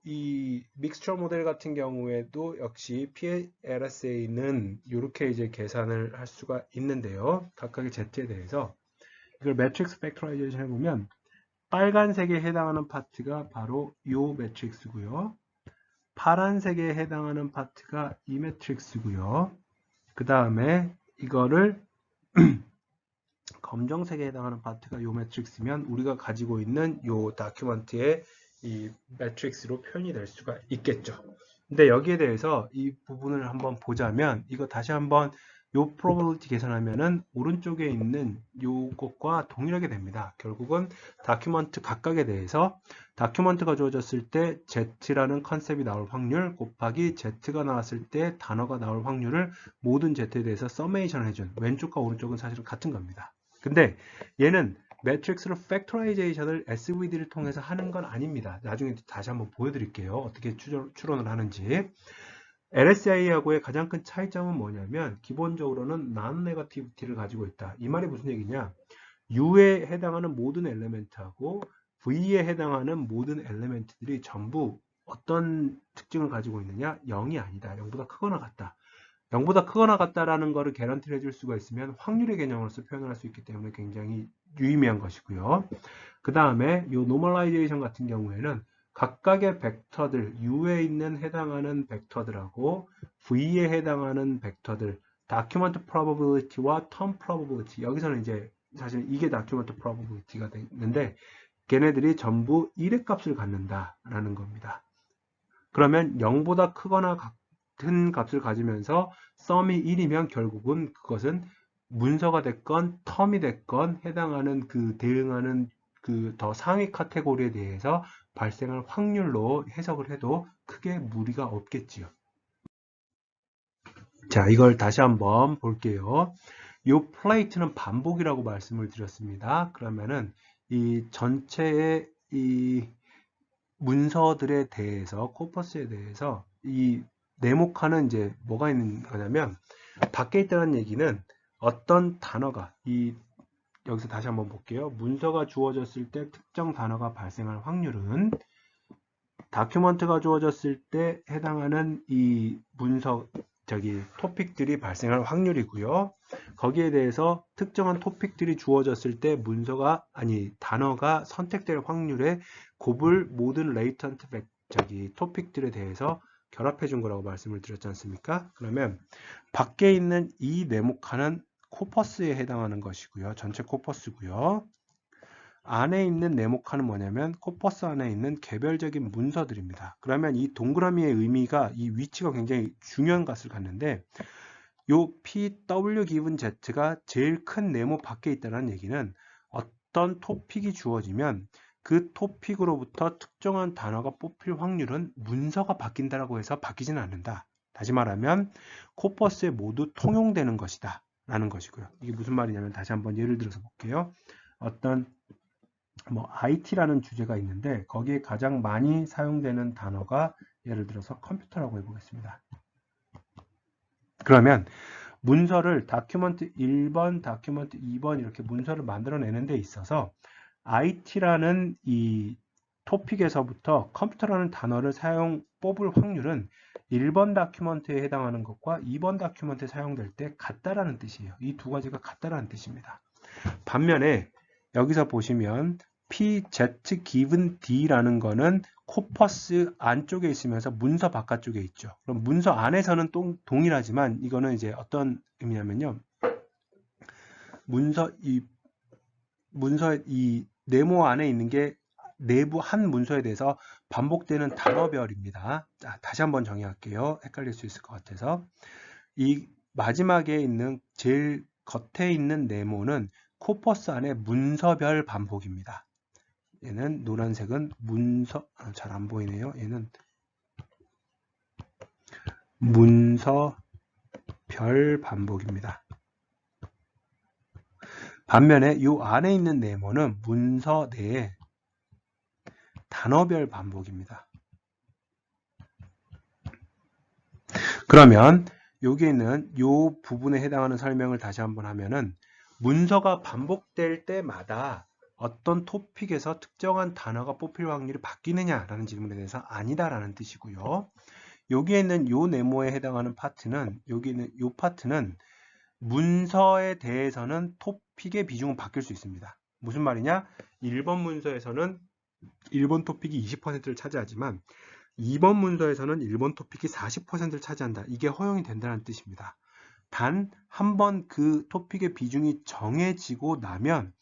이 믹스처 모델 같은 경우에도 역시 PLSA는 이렇게 이제 계산을 할 수가 있는데요. 각각의 Z에 대해서 이걸 매트릭스 팩토라이제이션 해보면 빨간색에 해당하는 파트가 바로 이 매트릭스고요. 파란색에 해당하는 파트가 이 매트릭스고요. 그 다음에 이거를 검정색에 해당하는 파트가 이 매트릭스면 우리가 가지고 있는 이 다큐먼트의 이 매트릭스로 표현이 될 수가 있겠죠. 근데 여기에 대해서 이 부분을 한번 보자면 이거 다시 한번 요 probability 계산하면은 오른쪽에 있는 요것과 동일하게 됩니다. 결국은 다큐먼트 각각에 대해서 다큐먼트가 주어졌을 때 Z라는 컨셉이 나올 확률 곱하기 Z가 나왔을 때 단어가 나올 확률을 모든 Z에 대해서 서메이션 해준 왼쪽과 오른쪽은 사실은 같은 겁니다. 근데 얘는 매트릭스로 팩토라이제이션을 SVD를 통해서 하는 건 아닙니다. 나중에 다시 한번 보여드릴게요. 어떻게 추론을 하는지. LSI하고의 가장 큰 차이점은 뭐냐면 기본적으로는 non-negativity를 가지고 있다. 이 말이 무슨 얘기냐? U에 해당하는 모든 엘리멘트하고 V에 해당하는 모든 엘리멘트들이 전부 어떤 특징을 가지고 있느냐? 0이 아니다. 0보다 크거나 같다. 0보다 크거나 같다라는 것을 개런티를 해줄 수가 있으면 확률의 개념으로서 표현을 할 수 있기 때문에 굉장히 유의미한 것이고요. 그 다음에 이 노멀라이제이션 같은 경우에는 각각의 벡터들, U에 있는 해당하는 벡터들하고 V에 해당하는 벡터들, document probability와 term probability. 여기서는 이제 사실 이게 document probability가 되는데 걔네들이 전부 1의 값을 갖는다라는 겁니다. 그러면 0보다 크거나 같은 값을 가지면서 썸이 1이면 결국은 그것은 문서가 됐건 텀이 됐건 해당하는 그 대응하는 그 더 상위 카테고리에 대해서 발생할 확률로 해석을 해도 크게 무리가 없겠지요. 자, 이걸 다시 한번 볼게요. 이 플레이트는 반복이라고 말씀을 드렸습니다. 그러면은 이 전체의 이 문서들에 대해서 코퍼스에 대해서 이 네모칸은 이제 뭐가 있는 거냐면 밖에 있다는 얘기는 어떤 단어가 여기서 다시 한번 볼게요. 문서가 주어졌을 때 특정 단어가 발생할 확률은 다큐먼트가 주어졌을 때 해당하는 이 문서 토픽들이 발생할 확률이고요. 거기에 대해서 특정한 토픽들이 주어졌을 때 단어가 선택될 확률에 곱을 모든 레이턴트 토픽들에 대해서 결합해 준 거라고 말씀을 드렸지 않습니까? 그러면 밖에 있는 이 네모칸은 코퍼스에 해당하는 것이고요. 전체 코퍼스고요. 안에 있는 네모칸은 뭐냐면 코퍼스 안에 있는 개별적인 문서들입니다. 그러면 이 동그라미의 의미가 이 위치가 굉장히 중요한 것을 갖는데 요 PW 기분 Z가 제일 큰 네모 밖에 있다는 얘기는 어떤 토픽이 주어지면 그 토픽으로부터 특정한 단어가 뽑힐 확률은 문서가 바뀐다라고 해서 바뀌지는 않는다. 다시 말하면 코퍼스에 모두 통용되는 것이다 라는 것이고요. 이게 무슨 말이냐면 다시 한번 예를 들어서 볼게요. 어떤 IT라는 주제가 있는데 거기에 가장 많이 사용되는 단어가 예를 들어서 컴퓨터라고 해보겠습니다. 그러면 문서를 다큐먼트 1번, 다큐먼트 2번 이렇게 문서를 만들어내는 데 있어서 IT라는 이 토픽에서부터 컴퓨터라는 단어를 뽑을 확률은 1번 다큐먼트에 해당하는 것과 2번 다큐먼트에 사용될 때 같다라는 뜻이에요. 이 두 가지가 같다라는 뜻입니다. 반면에 여기서 보시면 PZ given D라는 거는 코퍼스 안쪽에 있으면서 문서 바깥쪽에 있죠. 그럼 문서 안에서는 동일하지만 이거는 이제 어떤 의미냐면요. 이 네모 안에 있는 게 내부 한 문서에 대해서 반복되는 단어별입니다. 자, 다시 한번 정의할게요. 헷갈릴 수 있을 것 같아서. 이 마지막에 있는 제일 겉에 있는 네모는 코퍼스 안에 문서별 반복입니다. 얘는 노란색은 잘 안 보이네요. 얘는 문서별 반복입니다. 반면에 이 안에 있는 네모는 문서 내에 단어별 반복입니다. 그러면 여기 있는 이 부분에 해당하는 설명을 다시 한번 하면은 문서가 반복될 때마다 어떤 토픽에서 특정한 단어가 뽑힐 확률이 바뀌느냐라는 질문에 대해서 아니다라는 뜻이고요. 여기에 있는 이 네모에 해당하는 파트는 여기 있는 이 파트는 문서에 대해서는 토픽의 비중은 바뀔 수 있습니다. 무슨 말이냐? 1번 문서에서는 1번 토픽이 20%를 차지하지만 2번 문서에서는 1번 토픽이 40%를 차지한다. 이게 허용이 된다는 뜻입니다. 단 한 번 그 토픽의 비중이 정해지고 나면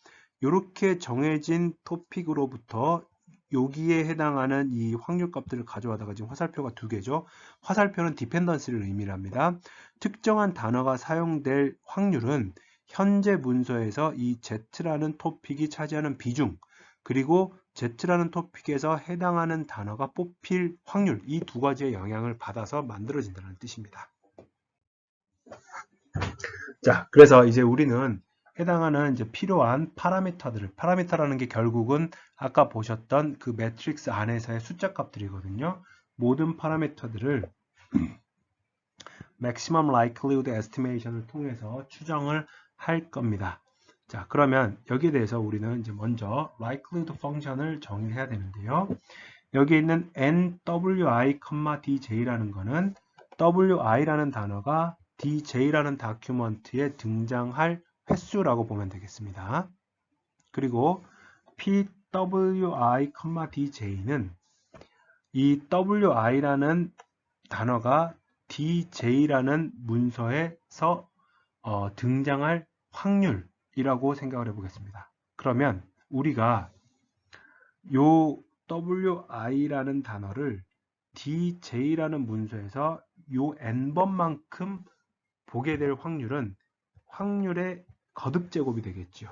이렇게 정해진 토픽으로부터 여기에 해당하는 이 확률값들을 가져와다가 지금 화살표가 두 개죠. 화살표는 디펜던시를 의미합니다. 특정한 단어가 사용될 확률은 현재 문서에서 이 Z라는 토픽이 차지하는 비중 그리고 Z라는 토픽에서 해당하는 단어가 뽑힐 확률 이 두 가지의 영향을 받아서 만들어진다는 뜻입니다. 자, 그래서 이제 우리는 해당하는 이제 필요한 파라미터라는 게 결국은 아까 보셨던 그 매트릭스 안에서의 숫자 값들이거든요. 모든 파라미터들을 maximum likelihood estimation을 통해서 추정을 할 겁니다. 자, 그러면 여기에 대해서 우리는 이제 먼저 likelihood 펑션을 정의해야 되는데요. 여기 있는 nwi, dj라는 거는 wi라는 단어가 dj라는 다큐먼트에 등장할 횟수라고 보면 되겠습니다. 그리고 pwi, dj는 이 wi라는 단어가 dj라는 문서에서 등장할 확률이라고 생각을 해보겠습니다. 그러면 우리가 요 wi라는 단어를 dj라는 문서에서 요 n번만큼 보게 될 확률은 확률의 거듭제곱이 되겠죠.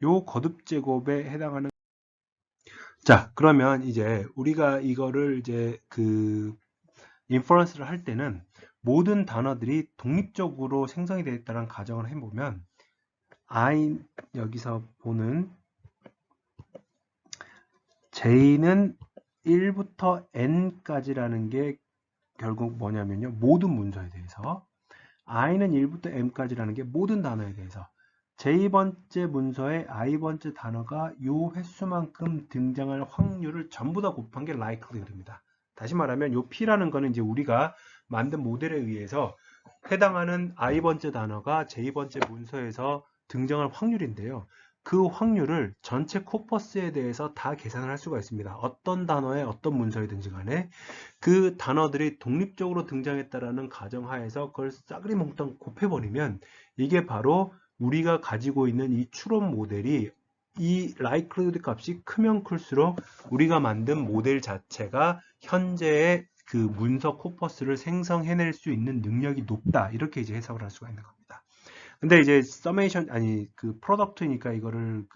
요 거듭제곱에 해당하는 자, 그러면 이제 우리가 이거를 이제 인퍼런스를 할 때는 모든 단어들이 독립적으로 생성이 되어 있다는 가정을 해보면 I 여기서 보는 J는 1부터 N까지라는 게 결국 뭐냐면요. 모든 문서에 대해서 I는 1부터 M까지라는 게 모든 단어에 대해서 J번째 문서에 I번째 단어가 요 횟수만큼 등장할 확률을 전부 다 곱한 게 likelihood입니다. 다시 말하면 요 P라는 거는 이제 우리가 만든 모델에 의해서 해당하는 I번째 단어가 J번째 문서에서 등장할 확률인데요. 그 확률을 전체 코퍼스에 대해서 다 계산을 할 수가 있습니다. 어떤 단어에 어떤 문서이든지 간에 그 단어들이 독립적으로 등장했다라는 가정하에서 그걸 싸그리 몽땅 곱해버리면 이게 바로 우리가 가지고 있는 이 추론 모델이 이 likelihood 값이 크면 클수록 우리가 만든 모델 자체가 현재의 그 문서 코퍼스를 생성해낼 수 있는 능력이 높다. 이렇게 이제 해석을 할 수가 있는 겁니다. 근데 이제 서메이션 아니 그 프로덕트니까 이거를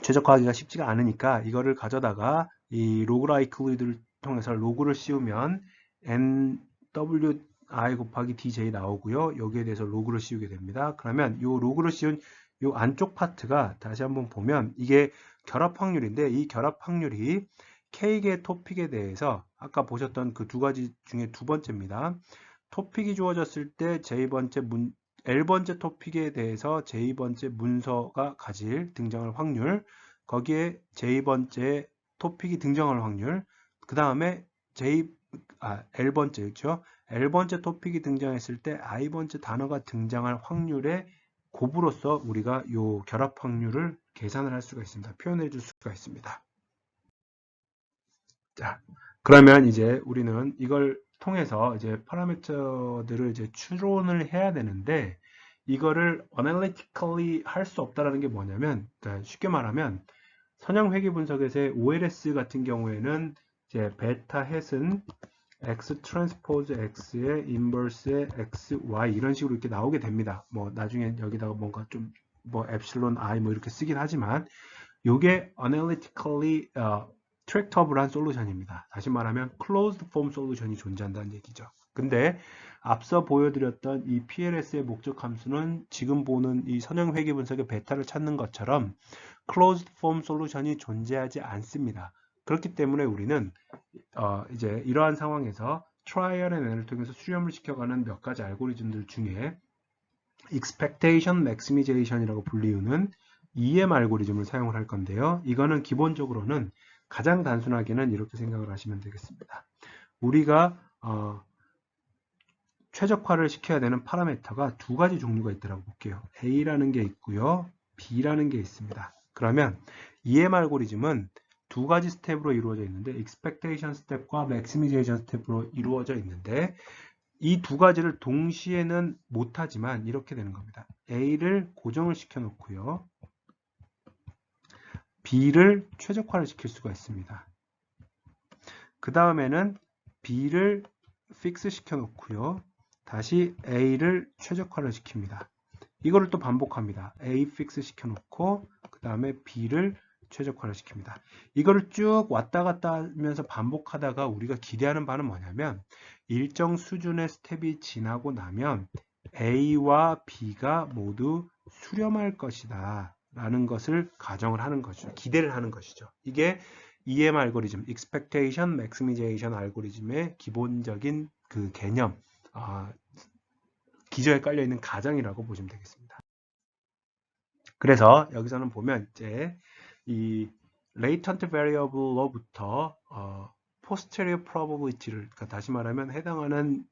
최적화하기가 쉽지가 않으니까 이거를 가져다가 이 로그 라이클리드를 통해서 로그를 씌우면 NWI 곱하기 DJ 나오고요. 여기에 대해서 로그를 씌우게 됩니다. 그러면 이 로그를 씌운 이 안쪽 파트가 다시 한번 보면 이게 결합 확률인데 이 결합 확률이 K개 토픽에 대해서 아까 보셨던 그 두 가지 중에 두 번째입니다. 토픽이 주어졌을 때 L번째 토픽에 대해서 J번째 문서가 가질 등장할 확률, 거기에 J번째 토픽이 등장할 확률, 그 다음에 L번째, 그렇죠? L번째 토픽이 등장했을 때 I번째 단어가 등장할 확률의 곱으로서 우리가 이 결합 확률을 계산을 할 수가 있습니다. 표현해 줄 수가 있습니다. 자, 그러면 이제 우리는 이걸 통해서 이제 파라미터들을 이제 추론을 해야 되는데 이거를 analytically 할 수 없다라는 게 뭐냐면 그러니까 쉽게 말하면 선형 회귀 분석에서의 OLS 같은 경우에는 이제 베타 햇은 X 트랜스포즈 X의 인버스의 XY 이런 식으로 이렇게 나오게 됩니다. 뭐 나중에 여기다가 뭔가 좀 뭐 엡실론 I 뭐 이렇게 쓰긴 하지만 요게 analytically 트랙터블한 솔루션입니다. 다시 말하면 closed form 솔루션이 존재한다는 얘기죠. 근데 앞서 보여드렸던 이 PLS의 목적 함수는 지금 보는 이 선형 회귀 분석의 베타를 찾는 것처럼 closed form 솔루션이 존재하지 않습니다. 그렇기 때문에 우리는 이제 이러한 상황에서 트라이얼 앤 에러를 통해서 수렴을 시켜가는 몇 가지 알고리즘들 중에 expectation maximization이라고 불리우는 EM 알고리즘을 사용을 할 건데요. 이거는 기본적으로는 가장 단순하게는 이렇게 생각을 하시면 되겠습니다. 우리가 최적화를 시켜야 되는 파라미터가 두 가지 종류가 있다고 볼게요. A라는 게 있고요. B라는 게 있습니다. 그러면 EM 알고리즘은 두 가지 스텝으로 이루어져 있는데 expectation 스텝과 maximization 스텝으로 이루어져 있는데 이 두 가지를 동시에는 못하지만 이렇게 되는 겁니다. A를 고정을 시켜 놓고요. B를 최적화를 시킬 수가 있습니다. 그 다음에는 B를 픽스 시켜 놓고요. 다시 A를 최적화를 시킵니다. 이거를 또 반복합니다. A 픽스 시켜 놓고 그 다음에 B를 최적화를 시킵니다. 이거를 쭉 왔다 갔다 하면서 반복하다가 우리가 기대하는 바는 뭐냐면 일정 수준의 스텝이 지나고 나면 A와 B가 모두 수렴할 것이다 라는 것을 가정을 하는 거죠. 기대를 하는 것이죠. 이게 EM 알고리즘, Expectation Maximization 알고리즘의 기본적인 그 개념, 기저에 깔려있는 가정이라고 보시면 되겠습니다. 그래서 여기서는 보면 이제 이 latent variable로부터 posterior probability를 그러니까 다시 말하면 해당하는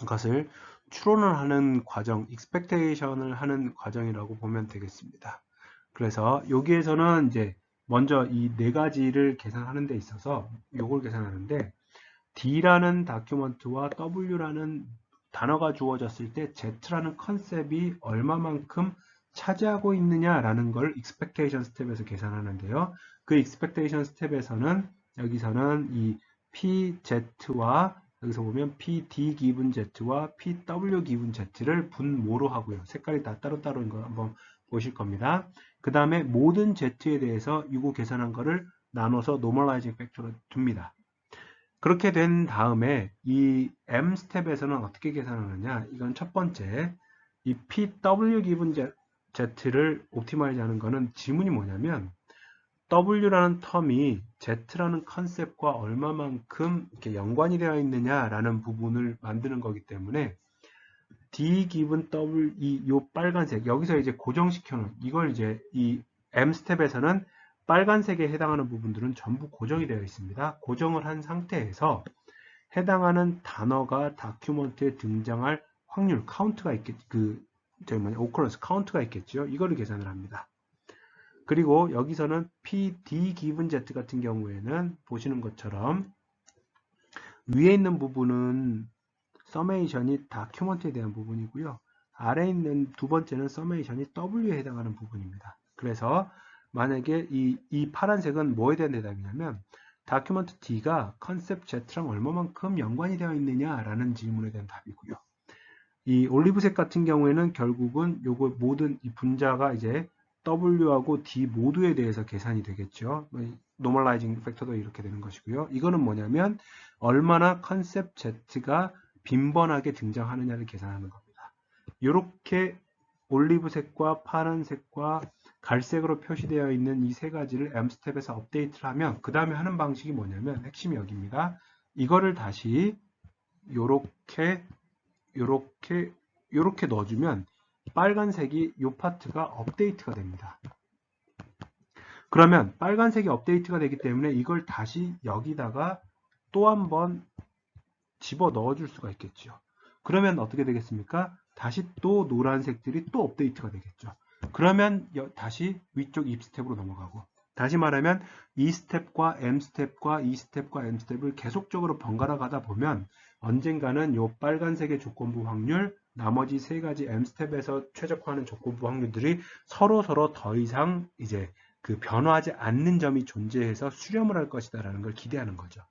것을 추론을 하는 과정, expectation을 하는 과정이라고 보면 되겠습니다. 그래서 여기에서는 이제 먼저 이 네 가지를 계산하는 데 있어서 요걸 계산하는데 D라는 다큐먼트와 W라는 단어가 주어졌을 때 Z라는 컨셉이 얼마만큼 차지하고 있느냐라는 걸 expectation 스텝에서 계산하는데요. 그 expectation 스텝에서는 여기서는 이 PZ와 여기서 보면 PD 기분 Z와 PW 기분 Z를 분모로 하고요. 색깔이 다 따로따로인 거 한번 보실 겁니다. 그 다음에 모든 Z에 대해서 이거 계산한 거를 나눠서 normalizing 팩터로 둡니다. 그렇게 된 다음에 이 M 스텝에서는 어떻게 계산하느냐? 이건 첫 번째, 이 PW 기분 Z를 옵티마이즈 하는 거는 지문이 뭐냐면 W라는 텀이 Z라는 컨셉과 얼마만큼 이렇게 연관이 되어 있느냐라는 부분을 만드는 거기 때문에 D 기분 W 요 빨간색 여기서 이제 고정시켜 놓은 이걸 이제 이 M 스텝에서는 빨간색에 해당하는 부분들은 전부 고정이 되어 있습니다. 고정을 한 상태에서 해당하는 단어가 다큐먼트에 등장할 확률 카운트가 occurrence 카운트가 있겠죠. 이거를 계산을 합니다. 그리고 여기서는 PD 기분 Z 같은 경우에는 보시는 것처럼 위에 있는 부분은 서메이션이 다큐먼트에 대한 부분이고요. 아래에 있는 두 번째는 서메이션이 W에 해당하는 부분입니다. 그래서 만약에 이 파란색은 뭐에 대한 대답이냐면 다큐먼트 D가 컨셉 Z랑 얼마만큼 연관이 되어 있느냐라는 질문에 대한 답이고요. 이 올리브색 같은 경우에는 결국은 요거 모든 이 분자가 이제 W하고 D 모두에 대해서 계산이 되겠죠. 노멀라이징 팩터도 이렇게 되는 것이고요. 이거는 뭐냐면 얼마나 컨셉 Z가 빈번하게 등장하느냐를 계산하는 겁니다. 이렇게 올리브색과 파란색과 갈색으로 표시되어 있는 이 세 가지를 M스텝에서 업데이트를 하면 그 다음에 하는 방식이 뭐냐면 핵심이 여기입니다. 이거를 다시 요렇게 넣어주면 빨간색이 이 파트가 업데이트가 됩니다. 그러면 빨간색이 업데이트가 되기 때문에 이걸 다시 여기다가 또 한번 집어 넣어줄 수가 있겠죠. 그러면 어떻게 되겠습니까? 다시 또 노란색들이 또 업데이트가 되겠죠. 그러면 다시 위쪽 if 스텝으로 넘어가고 다시 말하면 이 스텝과 M 스텝과 이 스텝과 M 스텝을 계속적으로 번갈아 가다 보면 언젠가는 이 빨간색의 조건부 확률 나머지 세 가지 M 스텝에서 최적화하는 조건부 확률들이 서로 더 이상 이제 그 변화하지 않는 점이 존재해서 수렴을 할 것이다라는 걸 기대하는 거죠.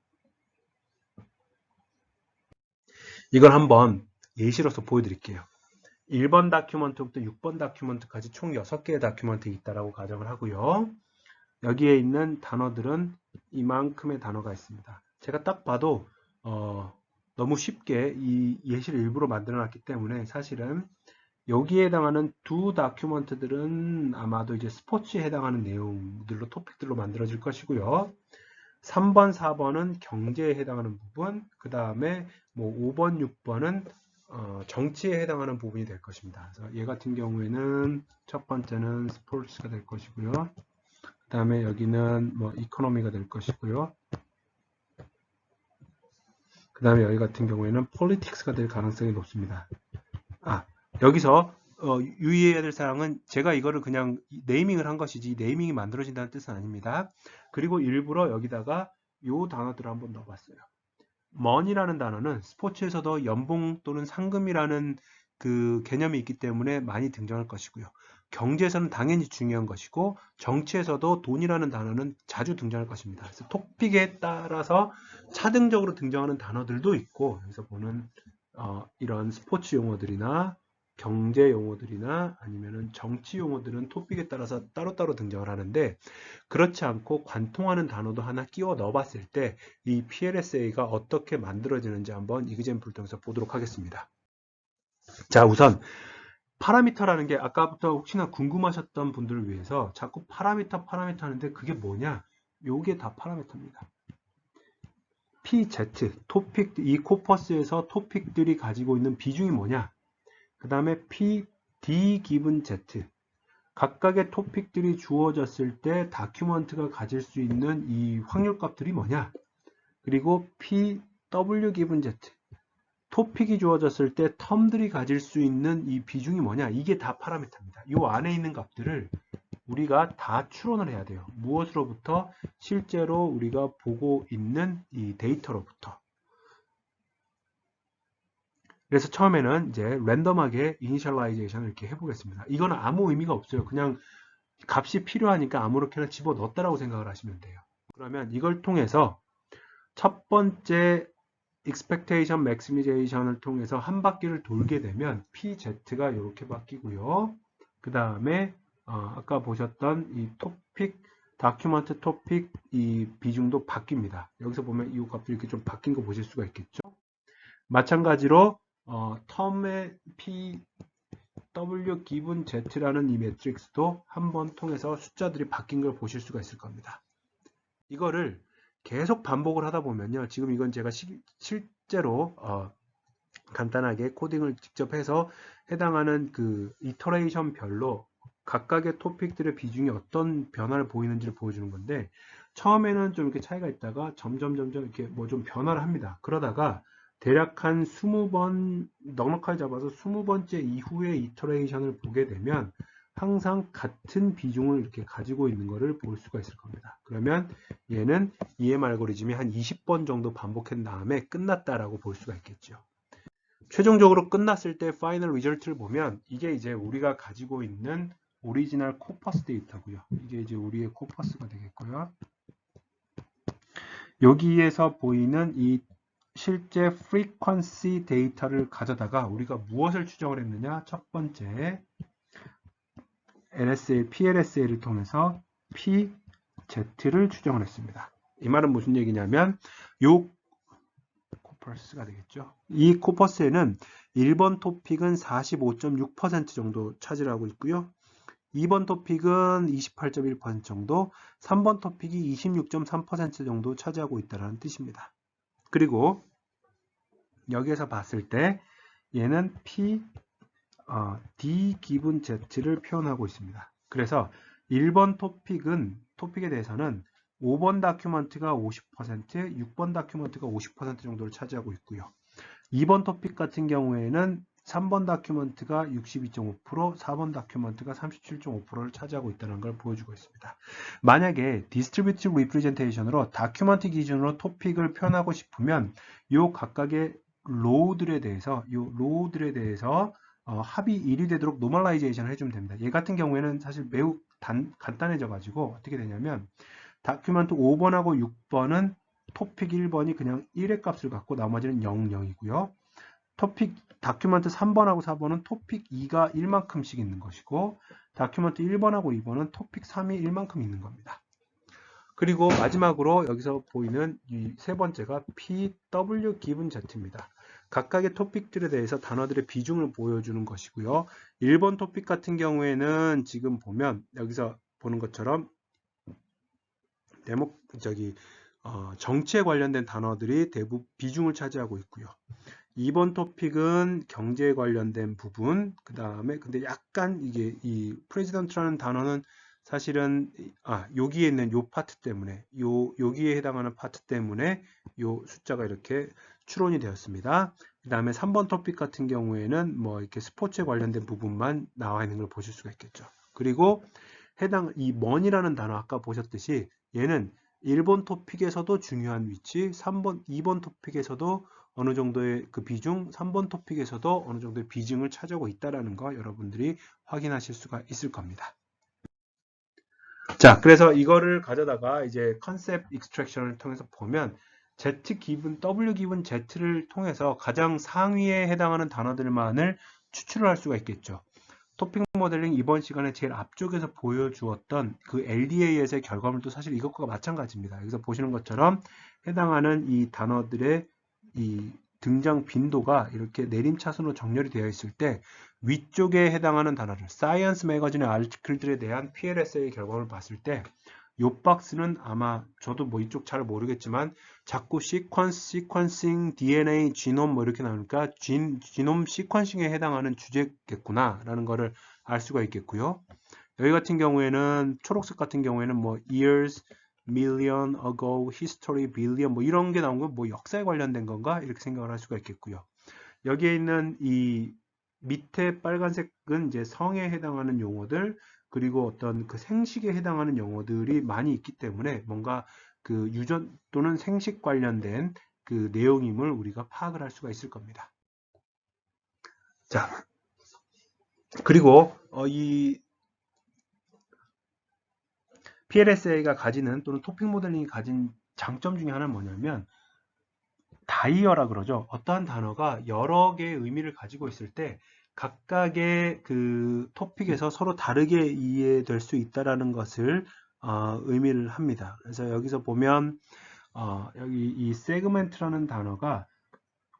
이걸 한번 예시로서 보여드릴게요. 1번 다큐먼트부터 6번 다큐먼트까지 총 6개의 다큐먼트 있다라고 가정을 하고요. 여기에 있는 단어들은 이만큼의 단어가 있습니다. 제가 딱 봐도 너무 쉽게 이 예시를 일부러 만들어 놨기 때문에 사실은 여기에 해당하는 두 다큐먼트들은 아마도 이제 스포츠에 해당하는 내용들로 토픽들로 만들어질 것이고요. 3번, 4번은 경제에 해당하는 부분, 그 다음에 뭐 5번, 6번은 정치에 해당하는 부분이 될 것입니다. 그래서 얘 같은 경우에는 첫 번째는 스포츠가 될 것이고요. 그 다음에 여기는 뭐 이코노미가 될 것이고요. 그 다음에 여기 같은 경우에는 폴리틱스가 될 가능성이 높습니다. 여기서 유의해야 될 사항은 제가 이거를 그냥 네이밍을 한 것이지 네이밍이 만들어진다는 뜻은 아닙니다. 그리고 일부러 여기다가 요 단어들을 한번 넣어봤어요. money라는 단어는 스포츠에서도 연봉 또는 상금이라는 그 개념이 있기 때문에 많이 등장할 것이고요. 경제에서는 당연히 중요한 것이고 정치에서도 돈이라는 단어는 자주 등장할 것입니다. 그래서 토픽에 따라서 차등적으로 등장하는 단어들도 있고 여기서 보는 이런 스포츠 용어들이나 경제 용어들이나 아니면은 정치 용어들은 토픽에 따라서 따로따로 등장을 하는데 그렇지 않고 관통하는 단어도 하나 끼워 넣어봤을 때 이 PLSA가 어떻게 만들어지는지 한번 이그젠플을 통해서 보도록 하겠습니다. 자, 우선 파라미터라는 게 아까부터 혹시나 궁금하셨던 분들을 위해서 자꾸 파라미터 하는데 그게 뭐냐? 요게 다 파라미터입니다. PZ, 토픽, 이 코퍼스에서 토픽들이 가지고 있는 비중이 뭐냐? 그 다음에 PD 기분 Z, 각각의 토픽들이 주어졌을 때 다큐먼트가 가질 수 있는 이 확률값들이 뭐냐? 그리고 PW 기분 Z, 토픽이 주어졌을 때 텀들이 가질 수 있는 이 비중이 뭐냐? 이게 다 파라미터입니다. 이 안에 있는 값들을 우리가 다 추론을 해야 돼요. 무엇으로부터? 실제로 우리가 보고 있는 이 데이터로부터. 그래서 처음에는 이제 랜덤하게 이니셜라이제이션을 이렇게 해보겠습니다. 이거는 아무 의미가 없어요. 그냥 값이 필요하니까 아무렇게나 집어넣었다라고 생각을 하시면 돼요. 그러면 이걸 통해서 첫 번째 expectation maximization을 통해서 한 바퀴를 돌게 되면 PZ가 이렇게 바뀌고요. 그 다음에 아까 보셨던 이 토픽, 다큐먼트 토픽 이 비중도 바뀝니다. 여기서 보면 이 값도 이렇게 좀 바뀐 거 보실 수가 있겠죠. 마찬가지로 텀의 PW 기분 Z라는 이 매트릭스도 한번 통해서 숫자들이 바뀐 걸 보실 수가 있을 겁니다. 이거를 계속 반복을 하다 보면요. 지금 이건 제가 실제로 간단하게 코딩을 직접 해서 해당하는 그 이터레이션 별로 각각의 토픽들의 비중이 어떤 변화를 보이는지를 보여주는 건데, 처음에는 좀 이렇게 차이가 있다가 점점 이렇게 뭐 좀 변화를 합니다. 그러다가 대략 한 20번 넉넉하게 잡아서 20번째 이후의 이터레이션을 보게 되면 항상 같은 비중을 이렇게 가지고 있는 것을 볼 수가 있을 겁니다. 그러면 얘는 EM 알고리즘이 한 20번 정도 반복한 다음에 끝났다라고 볼 수가 있겠죠. 최종적으로 끝났을 때 파이널 리절트를 보면 이게 이제 우리가 가지고 있는 오리지널 코퍼스 데이터고요. 이게 이제 우리의 코퍼스가 되겠고요. 여기에서 보이는 이 실제 프리퀀시 데이터를 가져다가 우리가 무엇을 추정을 했느냐? 첫 번째 LSA, PLSA를 통해서 PZ를 추정을 했습니다. 이 말은 무슨 얘기냐면 요 코퍼스가 되겠죠. 이 코퍼스에는 1번 토픽은 45.6% 정도 차지하고 있고요. 2번 토픽은 28.1% 정도, 3번 토픽이 26.3% 정도 차지하고 있다는 뜻입니다. 그리고 여기에서 봤을 때 얘는 D 기분 Z를 표현하고 있습니다. 그래서 1번 토픽에 대해서는 5번 다큐먼트가 50%, 6번 다큐먼트가 50% 정도를 차지하고 있고요. 2번 토픽 같은 경우에는 3번 다큐먼트가 62.5%, 4번 다큐먼트가 37.5%를 차지하고 있다는 걸 보여주고 있습니다. 만약에 디스트리뷰티브 리프레젠테이션으로 다큐먼트 기준으로 토픽을 표현하고 싶으면 이 각각의 로우들에 대해서 합이 1이 되도록 노멀라이제이션을 해주면 됩니다. 얘 같은 경우에는 사실 매우 간단해져 가지고 어떻게 되냐면 다큐먼트 5번하고 6번은 토픽 1번이 그냥 1의 값을 갖고 나머지는 0, 0이고요. 다큐먼트 3번하고 4번은 토픽 2가 1만큼씩 있는 것이고, 다큐먼트 1번하고 2번은 토픽 3이 1만큼 있는 겁니다. 그리고 마지막으로 여기서 보이는 이 세 번째가 PW 기분 Z입니다. 각각의 토픽들에 대해서 단어들의 비중을 보여주는 것이고요. 1번 토픽 같은 경우에는 지금 보면 여기서 보는 것처럼 정치에 관련된 단어들이 대부분 비중을 차지하고 있고요. 2번 토픽은 경제에 관련된 부분, 그 다음에 근데 약간 이게 이 프레지던트라는 단어는 사실은 여기에 있는 요 파트 때문에 여기에 해당하는 파트 때문에 요 숫자가 이렇게 추론이 되었습니다. 그 다음에 3번 토픽 같은 경우에는 뭐 이렇게 스포츠에 관련된 부분만 나와 있는 걸 보실 수가 있겠죠. 그리고 이 money라는 단어 아까 보셨듯이 얘는 1번 토픽에서도 중요한 위치, 2번 토픽에서도 어느 정도의 그 비중, 3번 토픽에서도 어느 정도의 비중을 차지하고 있다는 거 여러분들이 확인하실 수가 있을 겁니다. 자, 그래서 이거를 가져다가 이제 컨셉 익스트랙션을 통해서 보면 W 기분 Z를 통해서 가장 상위에 해당하는 단어들만을 추출을 할 수가 있겠죠. 토픽 모델링 이번 시간에 제일 앞쪽에서 보여주었던 그 LDAS의 결과물도 사실 이것과 마찬가지입니다. 여기서 보시는 것처럼 해당하는 이 단어들의 이 등장 빈도가 이렇게 내림차순으로 정렬이 되어 있을 때 위쪽에 해당하는 단어들, 사이언스 매거진의 아티클들에 대한 PLS의 결과를 봤을 때 이 박스는 아마 저도 뭐 이쪽 잘 모르겠지만 자꾸 시퀀싱, DNA, 지놈 뭐 이렇게 나오니까 지놈 시퀀싱에 해당하는 주제겠구나 라는 거를 알 수가 있겠고요. 여기 같은 경우에는 초록색 같은 경우에는 뭐 years, million ago, history, billion 뭐 이런 게 나온 건 뭐 역사에 관련된 건가 이렇게 생각을 할 수가 있겠고요. 여기에 있는 이 밑에 빨간색은 이제 성에 해당하는 용어들, 그리고 어떤 그 생식에 해당하는 용어들이 많이 있기 때문에 뭔가 그 유전 또는 생식 관련된 그 내용임을 우리가 파악을 할 수가 있을 겁니다. 자, 그리고 이 PLSA가 가지는 또는 토픽 모델링이 가진 장점 중에 하나는 뭐냐면 다이어라 그러죠. 어떠한 단어가 여러 개의 의미를 가지고 있을 때 각각의 그 토픽에서 서로 다르게 이해될 수 있다라는 것을 의미를 합니다. 그래서 여기서 보면 여기 이 세그멘트라는 단어가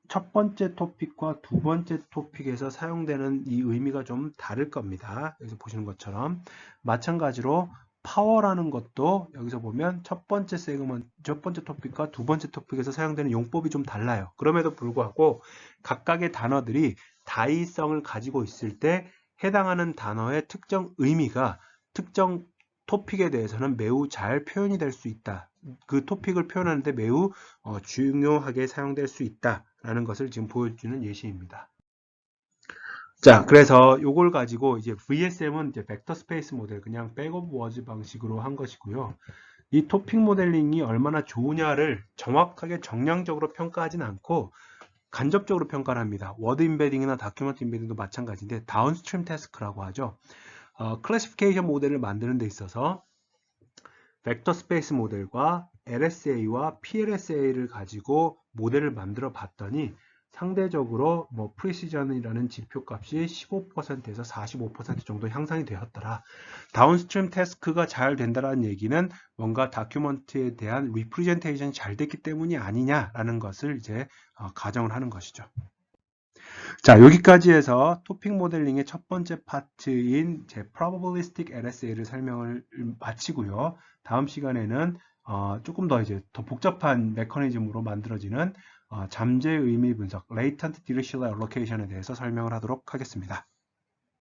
첫 번째 토픽과 두 번째 토픽에서 사용되는 이 의미가 좀 다를 겁니다. 여기서 보시는 것처럼 마찬가지로 파워라는 것도 여기서 보면 첫 번째 토픽과 두 번째 토픽에서 사용되는 용법이 좀 달라요. 그럼에도 불구하고 각각의 단어들이 다이성을 가지고 있을 때 해당하는 단어의 특정 의미가 특정 토픽에 대해서는 매우 잘 표현이 될 수 있다. 그 토픽을 표현하는데 매우 중요하게 사용될 수 있다라는 것을 지금 보여주는 예시입니다. 자, 그래서 이걸 가지고 이제 VSM은 이제 벡터 스페이스 모델, 그냥 백업 워즈 방식으로 한 것이고요. 이 토픽 모델링이 얼마나 좋으냐를 정확하게 정량적으로 평가하진 않고 간접적으로 평가를 합니다. 워드 인베딩이나 다큐멘트 인베딩도 마찬가지인데 다운스트림 태스크라고 하죠. 클래시피케이션 모델을 만드는 데 있어서 벡터 스페이스 모델과 LSA와 PLSA를 가지고 모델을 만들어 봤더니 상대적으로 뭐 프리시전이라는 지표 값이 15%에서 45% 정도 향상이 되었더라. 다운스트림 태스크가 잘 된다는 얘기는 뭔가 다큐멘트에 대한 리프레젠테이션이 잘 됐기 때문이 아니냐라는 것을 이제 가정을 하는 것이죠. 자, 여기까지 해서 토픽 모델링의 첫 번째 파트인 제 probabilistic LSA를 설명을 마치고요. 다음 시간에는 조금 더 이제 더 복잡한 메커니즘으로 만들어지는 잠재 의미 분석, latent differential allocation에 대해서 설명을 하도록 하겠습니다.